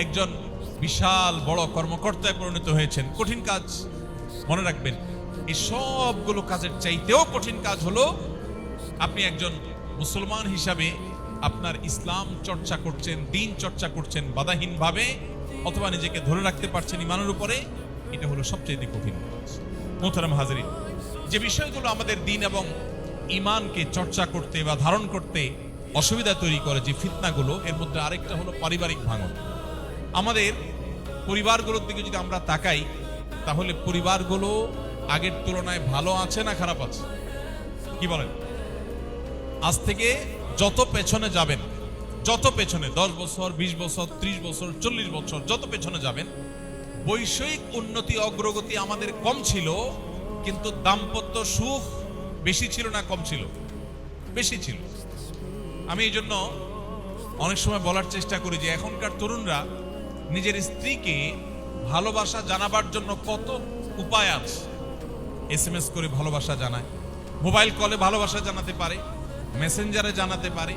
একজন বিশাল বড় কর্মকর্তায় পরিণত হয়েছেন, কঠিন কাজ। মনে রাখবেন, এই সবগুলো কাজের চাইতেও কঠিন কাজ হলো আপনি একজন মুসলমান হিসাবে আপনার ইসলাম চর্চা করছেন, দিন চর্চা করছেন বাধাহীনভাবে, অথবা নিজেকে ধরে রাখতে পারছেন ইমানের উপরে। এটা হলো সবচেয়ে কঠিন কাজ। মোহতারাম হাজরিন, যে বিষয়গুলো আমাদের দিন এবং ইমানকে চর্চা করতে বা ধারণ করতে অসুবিধা তৈরি করে, যে ফিতনাগুলো, এর মধ্যে আরেকটা হলো পারিবারিক ভাঙন। আমাদের পরিবারগুলোর দিকে যদি আমরা তাকাই, তাহলে পরিবারগুলো আগের তুলনায় ভালো আছে না খারাপ আছে? কি বলেন? আজ থেকে যত পেছনে যাবেন, যত পেছনে 10 বছর, 20 বছর, 30 বছর, 40 বছর যত পেছনে যাবেন, বৈষয়িক উন্নতি, অগ্রগতি আমাদের কম ছিল, কিন্তু দাম্পত্য সুখ বেশি ছিল না কম ছিল? বেশি ছিল। আমি এই জন্য অনেক সময় বলার চেষ্টা করি যে এখনকার তরুণরা নিজের স্ত্রীকে ভালোবাসা জানাবার জন্য কত উপায় আছে। SMS করে ভালোবাসা জানায়, মোবাইল কলে ভালোবাসা জানাতে পারে, মেসেঞ্জারে জানাতে পারে,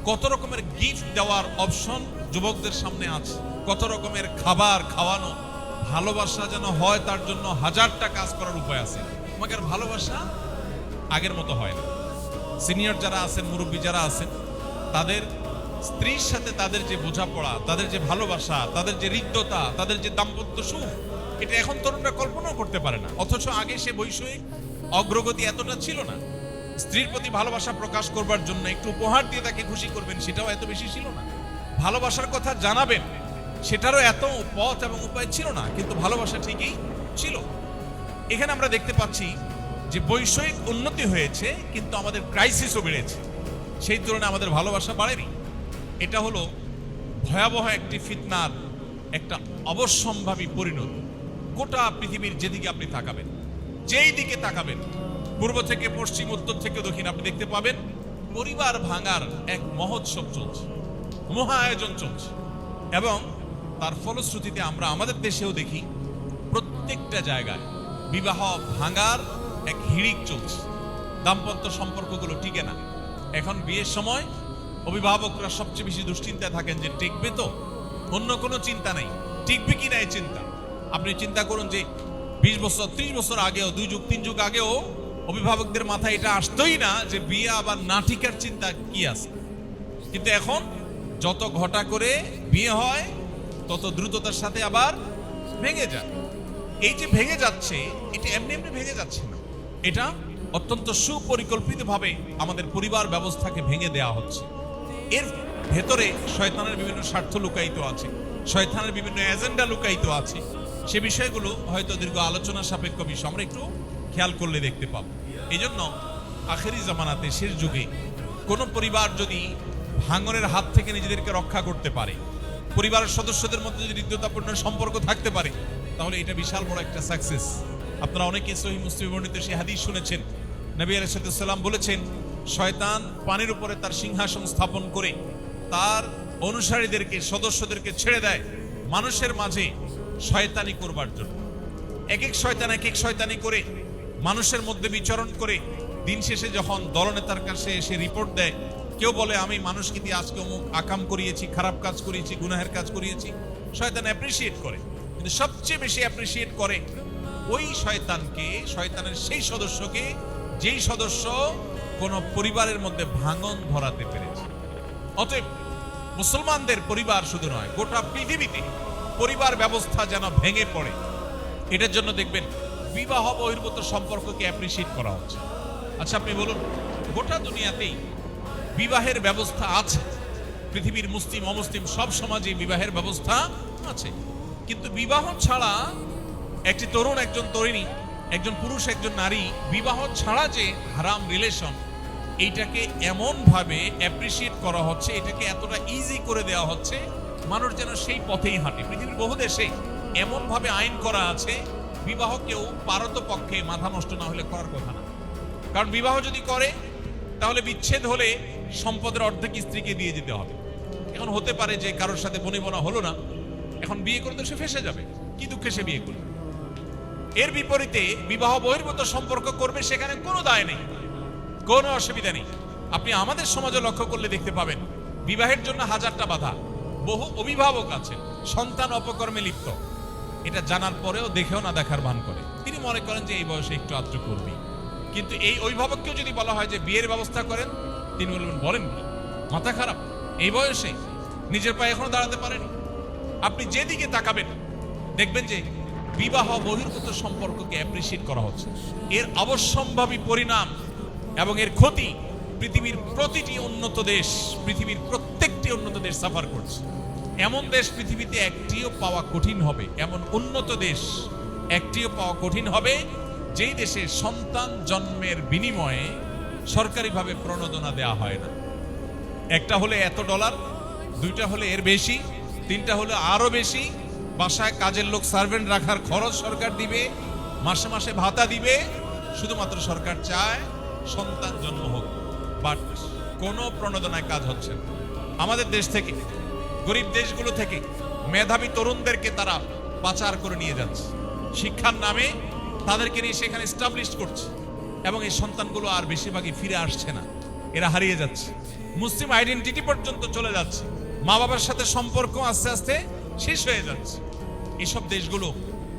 কত রকমের গিফট দেওয়ার অপশন যুবকদের সামনে আছে, কত রকমের খাবার খাওয়ানো, ভালোবাসা যেন হয় তার জন্য হাজারটা কাজ করার উপায় আছে। আমাদের ভালোবাসা আগের মতো হয় না। সিনিয়র যারা আছেন, মুরব্বী যারা আছেন, তাদের স্ত্রীর সাথে তাদের যে বোঝাপড়া, তাদের যে ভালোবাসা, তাদের যে হৃদ্যতা, তাদের যে দাম্পত্য সুখ, এটা এখন তরুণরা কল্পনাও করতে পারে না। অথচ আগে সে বৈষয়িক অগ্রগতি এতটা ছিল না। স্ত্রীর প্রতি ভালোবাসা প্রকাশ করবার জন্য একটু উপহার দিয়ে তাকে খুশি করবেন, সেটাও এত বেশি ছিল না। ভালোবাসার কথা জানাবেন, সেটারও এত পথ এবং উপায় ছিল না, কিন্তু ভালোবাসা ঠিকই ছিল। এখানে আমরা দেখতে পাচ্ছি যে বৈষয়িক উন্নতি হয়েছে, কিন্তু আমাদের ক্রাইসিসও বেড়েছে। সেই তুলনায় আমাদের ভালোবাসা বাড়েনি। এটা হলো ভয়াবহ একটি ফিতনার একটা অবশ্যম্ভাবী পরিণতি। গোটা পৃথিবীর যেদিকে আপনি তাকাবেন, যেই দিকে তাকাবেন, পূর্ব থেকে পশ্চিম, উত্তর থেকে দক্ষিণ, আপনি দেখতে পাবেন পরিবার ভাঙার এক মহোৎসব চলছে, মহা আয়োজন চলছে। এবং তার ফলশ্রুতিতে আমরা আমাদের দেশেও দেখি প্রত্যেকটা জায়গায় বিবাহ ভাঙার এক হিড়িক চলছে। দাম্পত্য সম্পর্কগুলো টিকে না। এখন বিয়ের সময় অভিভাবকরা সবচেয়ে বেশি দুশ্চিন্তায় থাকেন যে টিকবে তো, অন্য কোনো চিন্তা নেই, টিকবে কিনা এই চিন্তা। আপনি চিন্তা করুন যে 20 বছর 30 বছর আগেও, 2 যুগ 3 যুগ আগেও অভিভাবকদের মাথায় এটা আসতোই না যে বিয়ে আবার না টিকার চিন্তা কি আছে। কিন্তু এখন যত ঘটা করে বিয়ে হয় তত দ্রুততার সাথে আবার ভেঙে যায়। এই যে ভেঙে যাচ্ছে, এটা এমনি এমনি ভেঙে যাচ্ছে না, এটা অত্যন্ত সুপরিকল্পিতভাবে আমাদের পরিবার ব্যবস্থাকে ভেঙে দেওয়া হচ্ছে। এর ভেতরে শয়তানের বিভিন্ন স্বার্থ লুকায়িত আছে, শয়তানের বিভিন্ন এজেন্ডা লুকায়িত আছে। সে বিষয়গুলো হয়তো দীর্ঘ আলোচনা সাপেক্ষ বিষয়, আমরা একটু খেয়াল করলে দেখতে পাবো। এই জন্য আখেরি জামানাতে, শেষ যুগে কোনো পরিবার যদি ভাঙনের হাত থেকে নিজেদেরকে রক্ষা করতে পারে, পরিবারের সদস্যদের মধ্যে যদি হৃদ্যতাপূর্ণ সম্পর্ক থাকতে পারে, তাহলে এটা বিশাল বড় একটা সাকসেস। আপনারা অনেকে সহিহ মুসলিমে বর্ণিত সেই হাদিস শুনেছেন। নবী আলাইহিস সালাম বলেছেন, শয়তান পানির উপরে তার সিংহাসন স্থাপন করে তার অনুসারীদেরকে, সদস্যদেরকে ছেড়ে দেয় মানুষের মাঝে শয়তানি করবার জন্য। এক এক শয়তানি করে মানুষের মধ্যে বিচরণ করে দিন শেষে যখন দলনেতার কাছে এসে রিপোর্ট দেয়, কেউ বলে আমি মানুষকে দিয়ে আজকে অমুক আকাম করিয়েছি, খারাপ কাজ করিয়েছি, গুনাহের কাজ করিয়েছি, শয়তান অ্যাপ্রিসিয়েট করে। কিন্তু সবচেয়ে বেশি অ্যাপ্রিসিয়েট করে ওই শয়তানকে, শয়তানের সেই সদস্যকে, যেই সদস্য কোন পরিবারের মধ্যে ভাঙন ধরাতে পেরেছে। অতএব মুসলমানদের পরিবার শুধু নয়, গোটা পৃথিবীতে পরিবার ব্যবস্থা যেন ভেঙে পড়ে, এটার জন্য দেখবেন বিবাহ বহির্ভূত সম্পর্ককে অ্যাপ্রিসিয়েট করা হচ্ছে। আচ্ছা আপনি বলুন, গোটা দুনিয়াতেই বিবাহের ব্যবস্থা আছে, পৃথিবীর মুসলিম অমুসলিম সব সমাজে বিবাহের ব্যবস্থা আছে, কিন্তু বিবাহ ছাড়া একটি তরুণ, একজন তরুণী, একজন পুরুষ, একজন নারী বিবাহ ছাড়া যে হারাম রিলেশন, এইটাকে এমন ভাবে অ্যাপ্রিসিয়েট করা হচ্ছে, এটাকে এতটা ইজি করে দেওয়া হচ্ছে, মানুষ যেন সেই পথেই হাঁটে। পৃথিবীর বহু দেশে এমন ভাবে আইন করা আছে, বিবাহ কেউ পারতপক্ষে মাথা নষ্ট না হলে করার কথা না। কারণ বিবাহ যদি করে তাহলে বিচ্ছেদ হলে সম্পদের অর্ধেক স্ত্রীকে দিয়ে যেতে হবে। এখন হতে পারে যে কারোর সাথে বনিবনা হলো না, এখন বিয়ে করতে সে ফেসে যাবে, কি দুঃখে সে বিয়ে করবে। এর বিপরীতে বিবাহ বহির্ভূত সম্পর্ক করবে, সেখানে কোনো দায় নেই, কোনো অসুবিধা নেই। আপনি আমাদের সমাজে লক্ষ্য করলে দেখতে পাবেন বিবাহের জন্য হাজারটা বাধা। বহু অভিভাবক আছেন সন্তান অপকর্মে লিপ্ত, এটা জানার পরেও দেখেও না দেখার ভান করে। তিনি মনে করেন যে এই বয়সে একটু আত্র করবি, কিন্তু এই অভিভাবককেও যদি বলা হয় যে বিয়ের ব্যবস্থা করেন, তিনি বলবেন বলেন কি, মাথা খারাপ, এই বয়সে নিজের পায়ে এখনো দাঁড়াতে পারেনি। আপনি যেদিকে তাকাবেন দেখবেন যে বিবাহ বহির্ভূত সম্পর্ককে অ্যাপ্রিসিয়েট করা হচ্ছে। এর অবশ্যম্ভাবী পরিণাম এবং এর ক্ষতি পৃথিবীর প্রতিটি উন্নত দেশ, পৃথিবীর প্রত্যেকটি উন্নত দেশ সাফার করছে। এমন দেশ পৃথিবীতে একটিও পাওয়া কঠিন হবে, এমন উন্নত দেশ একটিও পাওয়া কঠিন হবে যেই দেশে সন্তান জন্মের বিনিময়ে সরকারিভাবে প্রণোদনা দেওয়া হয় না। একটা হলে এত ডলার, দুইটা হলে এর বেশি, তিনটা হলে আরো বেশি, বাসায় কাজের লোক সার্ভেন্ট রাখার খরচ সরকার দিবে, মাসে মাসে ভাতা দিবে, শুধুমাত্র সরকার চায় সন্তান জন্ম হোক। বাট কোনো প্রণোদনায় কাজ হচ্ছে না। আমাদের দেশ থেকে, গরিব দেশগুলো থেকে মেধাবী তরুণদেরকে তারা পাচার করে নিয়ে যাচ্ছে, শিক্ষার নামে তাদেরকে নিয়ে সেখানে এস্টাবলিশ করছে, এবং এই সন্তানগুলো আর বেশিরভাগই ফিরে আসছে না, এরা হারিয়ে যাচ্ছে, মুসলিম আইডেন্টিটি পর্যন্ত চলে যাচ্ছে, মা বাবার সাথে সম্পর্ক আস্তে আস্তে শেষ হয়ে যাচ্ছে। এসব দেশগুলো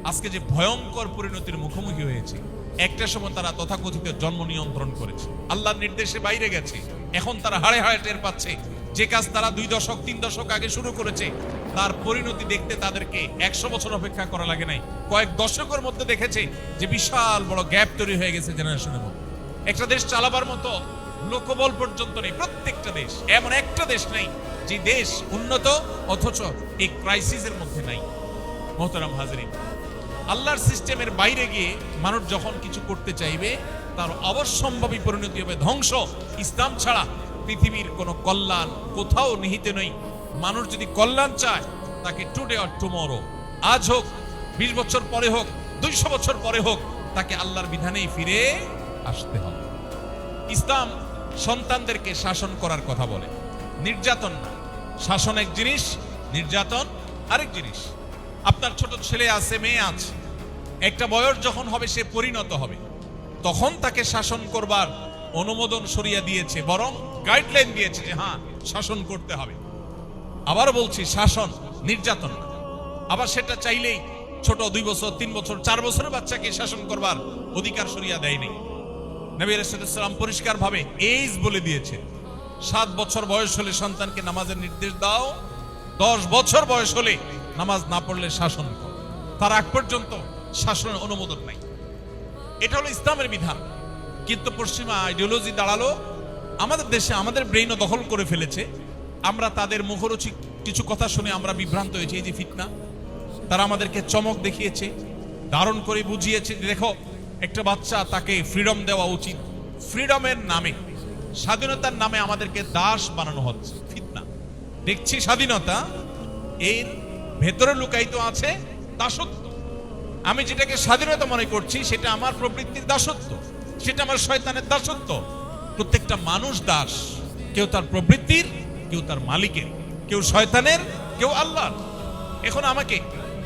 আজকে যে ভয়ঙ্কর পরিণতির মুখোমুখি হয়েছে, একটা সময় তারা তথাকথিত জন্ম নিয়ন্ত্রণ করেছে, আল্লাহর নির্দেশে বাইরে গেছে, এখন তারা হাড়ে হাড়ে টের পাচ্ছে যে কাজ তারা 2 দশক 3 দশক আগে শুরু করেছে, তার পরিণতি দেখতে তাদেরকে 100 বছর অপেক্ষা করা লাগে নাই, কয়েক দশকের মধ্যে দেখেছে যে বিশাল বড় গ্যাপ তৈরি হয়ে গেছে জেনারেশনের মধ্যে। একটা দেশ চালাবার মতো লোকবল পর্যন্ত নেই, প্রত্যেকটা দেশ, এমন একটা দেশ নেই যে দেশ উন্নত অথচ এই ক্রাইসিসের মধ্যে নাই। মোহতারাম হাজরিন, আল্লাহর সিস্টেমের বাইরে গিয়ে মানুষ যখন কিছু করতে চাইবে, তার অবশ্যম্ভাবী পরিণতি হবে ধ্বংস। ইসলাম ছাড়া পৃথিবীর কোনো কল্যাণ কোথাও নিহিত নেই। মানুষ যদি কল্যাণ চায়, তাকে টুডে অর টুমরো, আজ হোক, 20 বছর পরে হোক, 200 বছর পরে হোক, তাকে আল্লাহর বিধানেই ফিরে আসতে হবে। ইসলাম সন্তানদেরকে শাসন করার কথা বলে, নির্যাতন না। শাসন এক জিনিস, নির্যাতন আরেক জিনিস। আপনার ছোট ছেলে আছে, মেয়ে আছে, একটা বয়স যখন হবে সে পরিণত হবে, তখন তাকে শাসন করবার অনুমোদন শরিয়া দিয়েছে, বরং গাইডলাইন দিয়েছে যে হ্যাঁ শাসন করতে হবে। আবার বলছি, শাসন, নির্যাতন না। আবার সেটা চাইলেই ছোট 2 বছর 3 বছর 4 বছরের বাচ্চাকে শাসন করবার অধিকার শরিয়া দেয়নি। নবী আলাইহিস সালাম পরিষ্কার ভাবে এজ বলে দিয়েছে, 7 বছর বয়স হলে সন্তানকে নামাজের নির্দেশ দাও, 10 বছর বয়স হলে নামাজ না পড়লে শাসন করো, তার আগ পর্যন্ত শাসনের অনুমোদন নাই। এটা হলো ইসলামের বিধান। কিন্তু পশ্চিমা আইডিওলজি দাঁড়ালো আমাদের দেশে, আমাদের ব্রেইনও দখল করে ফেলেছে। আমরা তাদের মুখরোচক কিছু কথা শুনে আমরা বিভ্রান্ত হয়েছি। এই যে ফিতনা, তারা আমাদেরকে চমক দেখিয়েছে, দারুণ করে বুঝিয়েছে, দেখো একটা বাচ্চা, তাকে ফ্রিডম দেওয়া উচিত। ফ্রিডমের নামে, স্বাধীনতার নামে আমাদেরকে দাস বানানো হচ্ছে। ফিতনা দেখছি স্বাধীনতা, এর ভেতরে লুকায়িত আছে দাসত্ব। আমি যেটাকে স্বাধীনতা মনে করছি সেটা আমার প্রবৃত্তির দাসত্ব, সেটা আমার শয়তানের দাসত্ব। প্রত্যেকটা মানুষ দাস, কেউ তার প্রবৃত্তির, কেউ তার মালিকের, কেউ শয়তানের, কেউ আল্লাহর। এখন আমাকে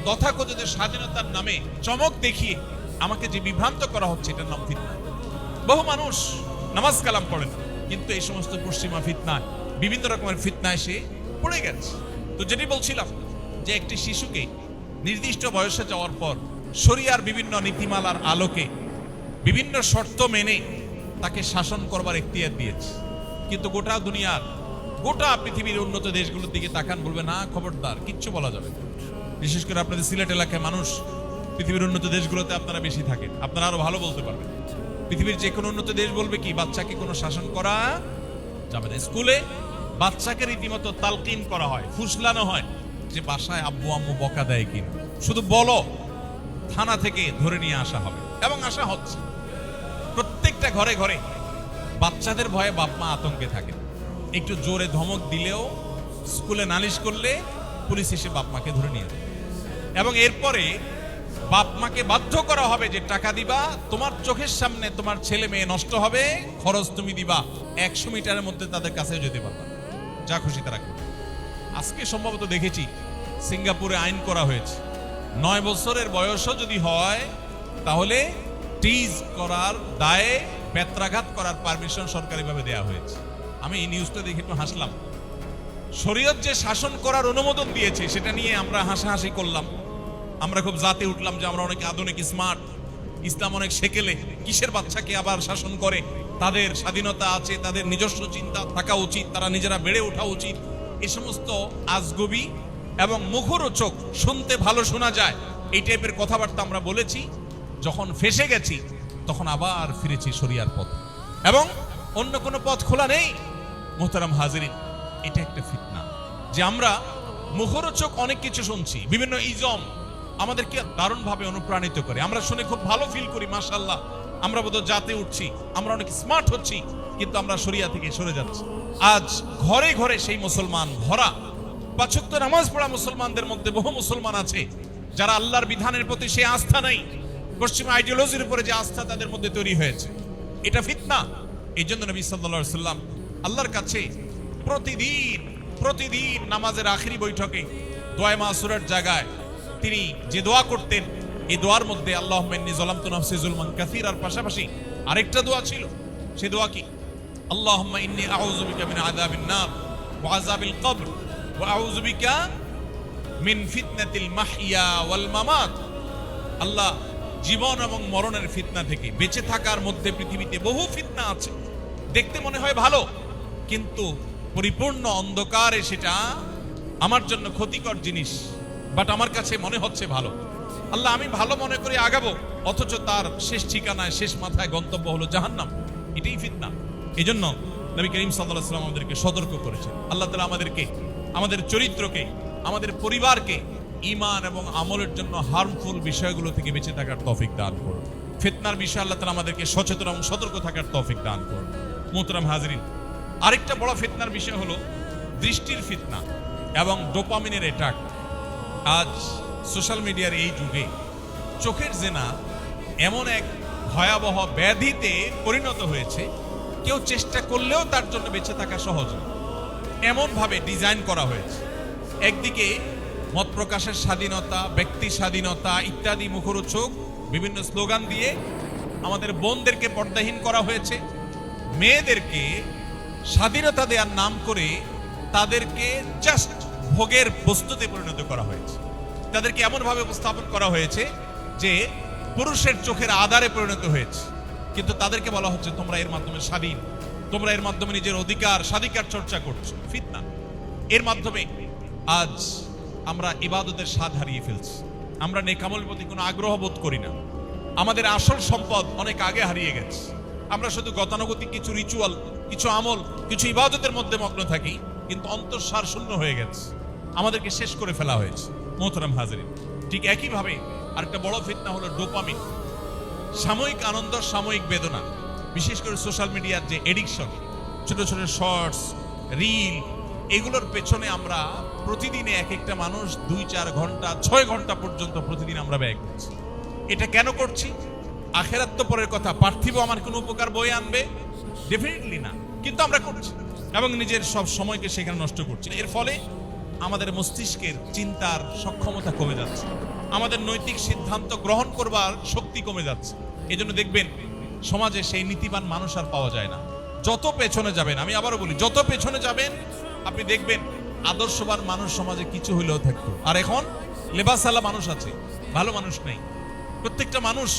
তথাকথিত স্বাধীনতার নামে চমক দেখিয়ে আমাকে যে বিভ্রান্ত করা হচ্ছে, এটার নাম ফিতনা। বহু মানুষ নামাজ কালাম পড়ে না, কিন্তু এই সমস্ত পশ্চিমা ফিতনায়, বিভিন্ন রকমের ফিতনায় সে পড়ে গেছে। তো যেটি বলছিলাম যে একটি শিশুকে নির্দিষ্ট বয়সে যাওয়ার পর শরিয়ার বিভিন্ন নীতিমালার আলোকে বিভিন্ন শর্ত মেনে তাকে শাসন করবার এখতিয়ার দিয়েছে। কিন্তু গোটা দুনিয়ার, গোটা পৃথিবীর উন্নত দেশগুলোর দিকে তাকান, বলবে না খবরদার, কিচ্ছু বলা যাবে না। বিশেষ করে আপনাদের সিলেট এলাকায় মানুষ, পৃথিবীর উন্নত দেশগুলোতে আপনারা বেশি থাকেন, আপনারা আরো ভালো বলতে পারবেন। পৃথিবীর যে কোনো উন্নত দেশ বলবে কি, বাচ্চাকে কোনো শাসন করা যাবে না। স্কুলে বাচ্চাকে রীতিমতো তালকিন করা হয়, ফুসলানো হয় যে বাসায় আব্বু আম্মু বকা দেয় কিনা, শুধু বলো, থানা থেকে ধরে নিয়ে আসা হবে, এবং আসা হচ্ছে। প্রত্যেকটা ঘরে ঘরে বাচ্চাদের ভয়ে বাপ মা আতঙ্কে থাকে। একটু জোরে ধমক দিলেও, স্কুলে নালিশ করলে পুলিশ এসে বাপ মাকে ধরে নিয়ে যায়, এবং এরপরে বাপ মাকে বাধ্য করা হবে যে টাকা দিবা, তোমার চোখের সামনে তোমার ছেলে মেয়ে নষ্ট হবে, খরচ তুমি দিবা, 100 মিটারের মধ্যে তাদের কাছে যেতে পারবা, যা খুশি তারা করবে। আজকে সম্ভবত দেখেছি সিঙ্গাপুরে আইন করা হয়েছে, 9 বছরের বয়সও যদি হয় তাহলে টিজ করার দায়ে বেত্রাঘাত করার পারমিশন সরকারিভাবে দেয়া হয়েছে। আমি এই নিউজটা দেখে একটু হাসলাম। শরীয়ত যে শাসন করার অনুমোদন দিয়েছে সেটা নিয়ে আমরা হাসাহাসি করলাম, আমরা খুব জাতে উঠলাম যে আমরা অনেক আধুনিক, স্মার্ট, ইসলাম অনেক সেকেলে, কিসের বাচ্চাকে আবার শাসন করে, তাদের স্বাধীনতা আছে, তাদের নিজস্ব চিন্তা থাকা উচিত, তারা নিজেরা বেড়ে ওঠা উচিত। এই সমস্ত আজগবি এবং মুখরোচক, শুনতে ভালো শোনা যায়, এই টাইপের কথাবার্তা আমরা বলেছি। যখন ফেসে গেছি তখন আবার ফিরেছি শরিয়ার পথ, এবং অন্য কোনো পথ খোলা নেই। মোহতারাম হাজিরিন, এটা একটা ফিতনা যে আমরা মুখরোচক অনেক কিছু শুনছি, বিভিন্ন ইজম আমাদেরকে দারুণভাবে অনুপ্রাণিত করে, আমরা শুনে খুব ভালো ফিল করি, মাশাআল্লাহ আমরা বোধহয় জাতে উঠছি, আমরা অনেক স্মার্ট হচ্ছি, কিন্তু আমরা শরিয়া থেকে সরে যাচ্ছি। আজ ঘরে ঘরে সেই মুসলমান ভরা, 5 ওয়াক্ত নামাজ পড়া মুসলমানদের মধ্যে বহু মুসলমান আছে যারা আল্লাহর বিধানের প্রতি সে আস্থা নাই, পশ্চিমা আইডিওলজির উপরে যে আস্থা তাদের মধ্যে তৈরি হয়েছে, এটা ফিতনা। এই জন্য নবী সাল্লাল্লাহু আলাইহি সাল্লাম আল্লাহর কাছে প্রতিদিন নামাজের আখিরি বৈঠকে দোয়া মাসুরার জায়গায় তিনি যে দোয়া করতেন, এই দোয়ার মধ্যে আল্লাহুম্মা ইন্নী যালামতু নাফসি যুলমান কাসীরার পাশাপাশি আরেকটা দোয়া ছিল। সেই দোয়া কি? আল্লাহুম্মা ইন্নী আউযু বিকা মিন আযাবিন নার ওয়া আযাবিল কবর ওয়া আউযু বিকা মিন ফিতনাতিল মাহইয়া ওয়াল মামাত। আল্লাহ, জীবন এবং মরণের ফিতনা থেকে, বেঁচে থাকার মধ্যে পৃথিবীতে বহু ফিতনা আছে, দেখতে মনে হয় ভালো, কিন্তু পরিপূর্ণ অন্ধকারে সেটা আমার জন্য ক্ষতিকর জিনিস, বাট আমার কাছে মনে হচ্ছে ভালো। আল্লাহ, আমি ভালো মনে করে আগাবো, অথচ তার শেষ ঠিকানায়, শেষ মাথায় গন্তব্য হলো জাহান্নাম। এটাই ফিতনা। এই জন্য নবী করিম সাল্লাল্লাহু আলাইহি ওয়াসাল্লাম আমাদেরকে সতর্ক করেছেন। আল্লাহ তাআলা আমাদেরকে, আমাদের চরিত্রকে, আমাদের পরিবারকে ঈমান এবং আমলের জন্য হার্মফুল বিষয়গুলো থেকে বেঁচে থাকার তৌফিক দান করুন। ফিতনার বিষয়ে আল্লাহ তাআলা আমাদেরকে সচেতন এবং সতর্ক থাকার তৌফিক দান করুন। মুহতারাম হাজিরিন, আরেকটা বড় ফিতনার বিষয় হলো দৃষ্টির ফিতনা এবং ডোপামিনের অ্যাটাক। আজ সোশ্যাল মিডিয়ার এই যুগে চোখের জেনা এমন এক ভয়াবহ ব্যাধিতে পরিণত হয়েছে, কেউ চেষ্টা করলেও তার জন্য বেঁচে থাকা সহজ না, এমন ভাবে ডিজাইন করা হয়েছে। একদিকে মত প্রকাশের স্বাধীনতা, ব্যক্তি স্বাধীনতা ইত্যাদি মুখরোচক বিভিন্ন স্লোগান দিয়ে আমাদের বোনদেরকে পর্দাহীন করা হয়েছে, মেয়েদেরকে স্বাধীনতা দেওয়ার নাম করে তাদেরকে জাস্ট ভোগের বস্তুতে পরিণত করা হয়েছে। তাদেরকে এমন ভাবে উপস্থাপন করা হয়েছে যে পুরুষের চোখের আধারে পরিণত হয়েছে, কিন্তু তাদেরকে বলা হচ্ছে তোমরা এর মাধ্যমে স্বাধীন, তোমরা এর মাধ্যমে নিজের অধিকার স্বাধিকার চর্চা করছো। ফিতনা। এর মাধ্যমে আজ আমরা ইবাদতের স্বাদ হারিয়ে ফেলছি, আমরা নেকামলের প্রতি কোনো আগ্রহ বোধ করি না, আমাদের আসল সম্পদ অনেক আগে হারিয়ে গেছে। আমরা শুধু গতানুগতিক কিছু রিচুয়াল, কিছু আমল, কিছু ইবাদতের মধ্যে মগ্ন থাকি, কিন্তু অন্তঃসার শূন্য হয়ে গেছে, আমাদেরকে শেষ করে ফেলা হয়েছে। মোহতারাম হাজিরিন, ঠিক একইভাবে আরেকটা বড় ফিতনা হলো ডোপামিন। সাময়িক আনন্দ, সাময়িক বেদনা, বিশেষ করে সোশ্যাল মিডিয়ার যে এডিকশন, ছোট ছোট শর্টস, রিল, এগুলোর পেছনে আমরা প্রতিদিনে এক একটা মানুষ 2-4 ঘন্টা 6 ঘন্টা পর্যন্ত প্রতিদিন আমরা ব্যয় করছি। এটা কেন করছি? আখেরাত তো পরের কথা, পার্থিব আমার কোনো উপকার বয়ে আনবে? ডেফিনেটলি না, কিন্তু আমরা করছি এবং নিজের সব সময়কে সেখানে নষ্ট করছি। এর ফলে আমাদের মস্তিষ্কের চিন্তার সক্ষমতা কমে যাচ্ছে, আমাদের নৈতিক সিদ্ধান্ত গ্রহণ করবার শক্তি কমে যাচ্ছে। এজন্য দেখবেন সমাজে সেই নীতিবান মানুষ আর পাওয়া যায় না। যত পেছনে যাবেন, আমি আবারও বলি, যত পেছনে যাবেন আপনি দেখবেন আদর্শবান মানুষ সমাজে কিছু হইলেও থাকতো। আর এখন লেবাসালা মানুষ আছে, ভালো মানুষ নেই। প্রত্যেকটা মানুষ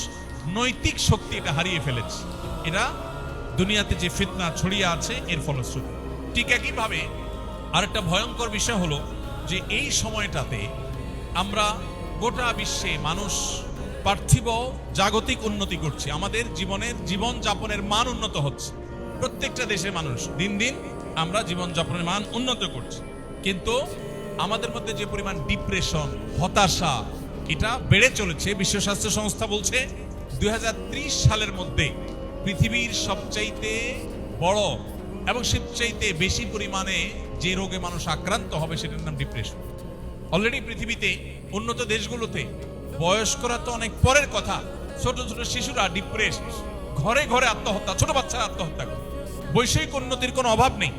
নৈতিক শক্তি এটা হারিয়ে ফেলেছে। এটা দুনিয়াতে যে ফিতনা ছড়িয়ে আছে এর ফলশ্রুতি। ঠিক একইভাবে আরেকটা ভয়ঙ্কর বিষয় হলো যে এই সময়টাতে আমরা গোটা বিশ্বে মানুষ পার্থিব জাগতিক উন্নতি করছে, আমাদের জীবন যাপনের মান উন্নত হচ্ছে। প্রত্যেকটা দেশের মানুষ দিন দিন আমরা জীবন যাপনের মান উন্নত করছি, কিন্তু আমাদের মধ্যে যে পরিমাণ ডিপ্রেশন, হতাশা, এটা বেড়ে চলেছে। বিশ্ব স্বাস্থ্য সংস্থা বলছে 2030 সালের মধ্যে পৃথিবীর সবচাইতে বড় এবং সবচাইতে বেশি পরিমাণে যে রোগে মানুষ আক্রান্ত হবে সেটার নাম ডিপ্রেশন। অলরেডি পৃথিবীতে উন্নত দেশগুলোতে বয়স্করা তো অনেক পরের কথা, ছোট ছোট শিশুরা ডিপ্রেসড, ঘরে ঘরে আত্মহত্যা, ছোট বাচ্চারা আত্মহত্যা করে। বৈষয়িক উন্নতির কোনো অভাব নেই,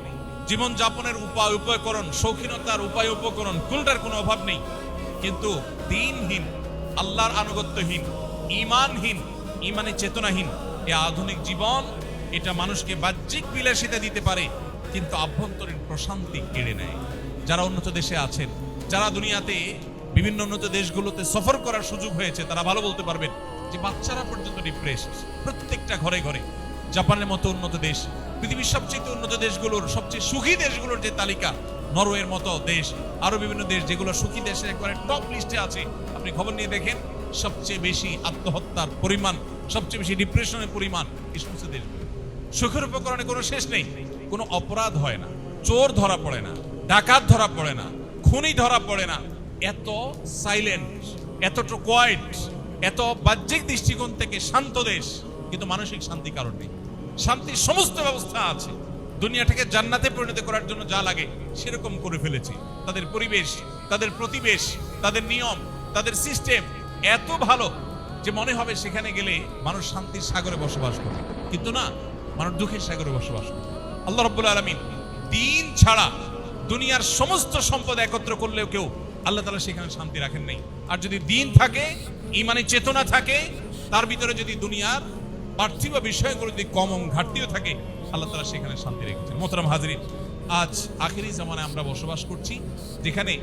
জীবন যাপনের উপকরণ, শৌখিনতার উপায় উপকরণ, কোনটার কোনো অভাব নেই, কিন্তু দিনহীন, আল্লাহর আনুগত্যহীন, ঈমানহীন, ঈমানে চেতনাহীন এই আধুনিক জীবন, এটা মানুষকে বাহ্যিক বিলাসিতা দিতে পারে কিন্তু আভ্যন্তরীণ প্রশান্তি কেড়ে নেয়। যারা উন্নত দেশে আছেন, যারা দুনিয়াতে বিভিন্ন উন্নত দেশগুলোতে সফর করার সুযোগ হয়েছে, তারা ভালো বলতে পারবেন যে বাচ্চারা পর্যন্ত ডিপ্রেসড প্রত্যেকটা ঘরে ঘরে। জাপানের মতো উন্নত দেশ, পৃথিবীর সবচেয়ে উন্নত দেশগুলোর সবচেয়ে সুখী দেশগুলোর যে তালিকা, নরওয়ের মতো দেশ, আরো বিভিন্ন দেশ যেগুলো সুখী দেশের একবারে টপ লিস্টে আছে, আপনি খবর নিয়ে দেখেন সবচেয়ে বেশি আত্মহত্যার পরিমাণ, সবচেয়ে বেশি ডিপ্রেশনের পরিমাণ এই সমস্ত দেশগুলো। সুখের উপকরণে কোনো শেষ নেই, কোনো অপরাধ হয় না, চোর ধরা পড়ে না, ডাকাত ধরা পড়ে না, খুনি ধরা পড়ে না। এত সাইলেন্ট, এতটা কোয়াইট, এত বাহ্যিক দৃষ্টিকোণ থেকে শান্ত দেশ, কিন্তু মানসিক শান্তি কারণ নেই। শান্তির সমস্ত ব্যবস্থা আছে, দুনিয়াটাকে জান্নাতে পরিণত করার জন্য যা লাগে সেরকম করে ফেলেছে। তাদের পরিবেশ, তাদের প্রতিবেশ, তাদের নিয়ম, তাদের সিস্টেম এত ভালো যে মনে হবে সেখানে গেলে মানুষ শান্তির সাগরে বসবাস করবে, কিন্তু না, মানুষ দুঃখের সাগরে বসবাস করবে। আল্লাহ রাব্বুল আলামিন দিন ছাড়া দুনিয়ার সমস্ত সম্পদ একত্র করলেও কেউ আল্লাহ তাআলা সেখানে শান্তি রাখেন নাই। আর যদি দিন থাকে, ঈমানে চেতনা থাকে, তার ভিতরে যদি দুনিয়ার পার্থিব বিষয়গুলো যদি কম ঘাটতিও থাকে, আল্লাহ তাআলা সেখানে শান্তি রেখেছেন। মোহতারাম হাজিরিন, আজ আখিরি জামানায় আমরা বসবাস করছি যেখানে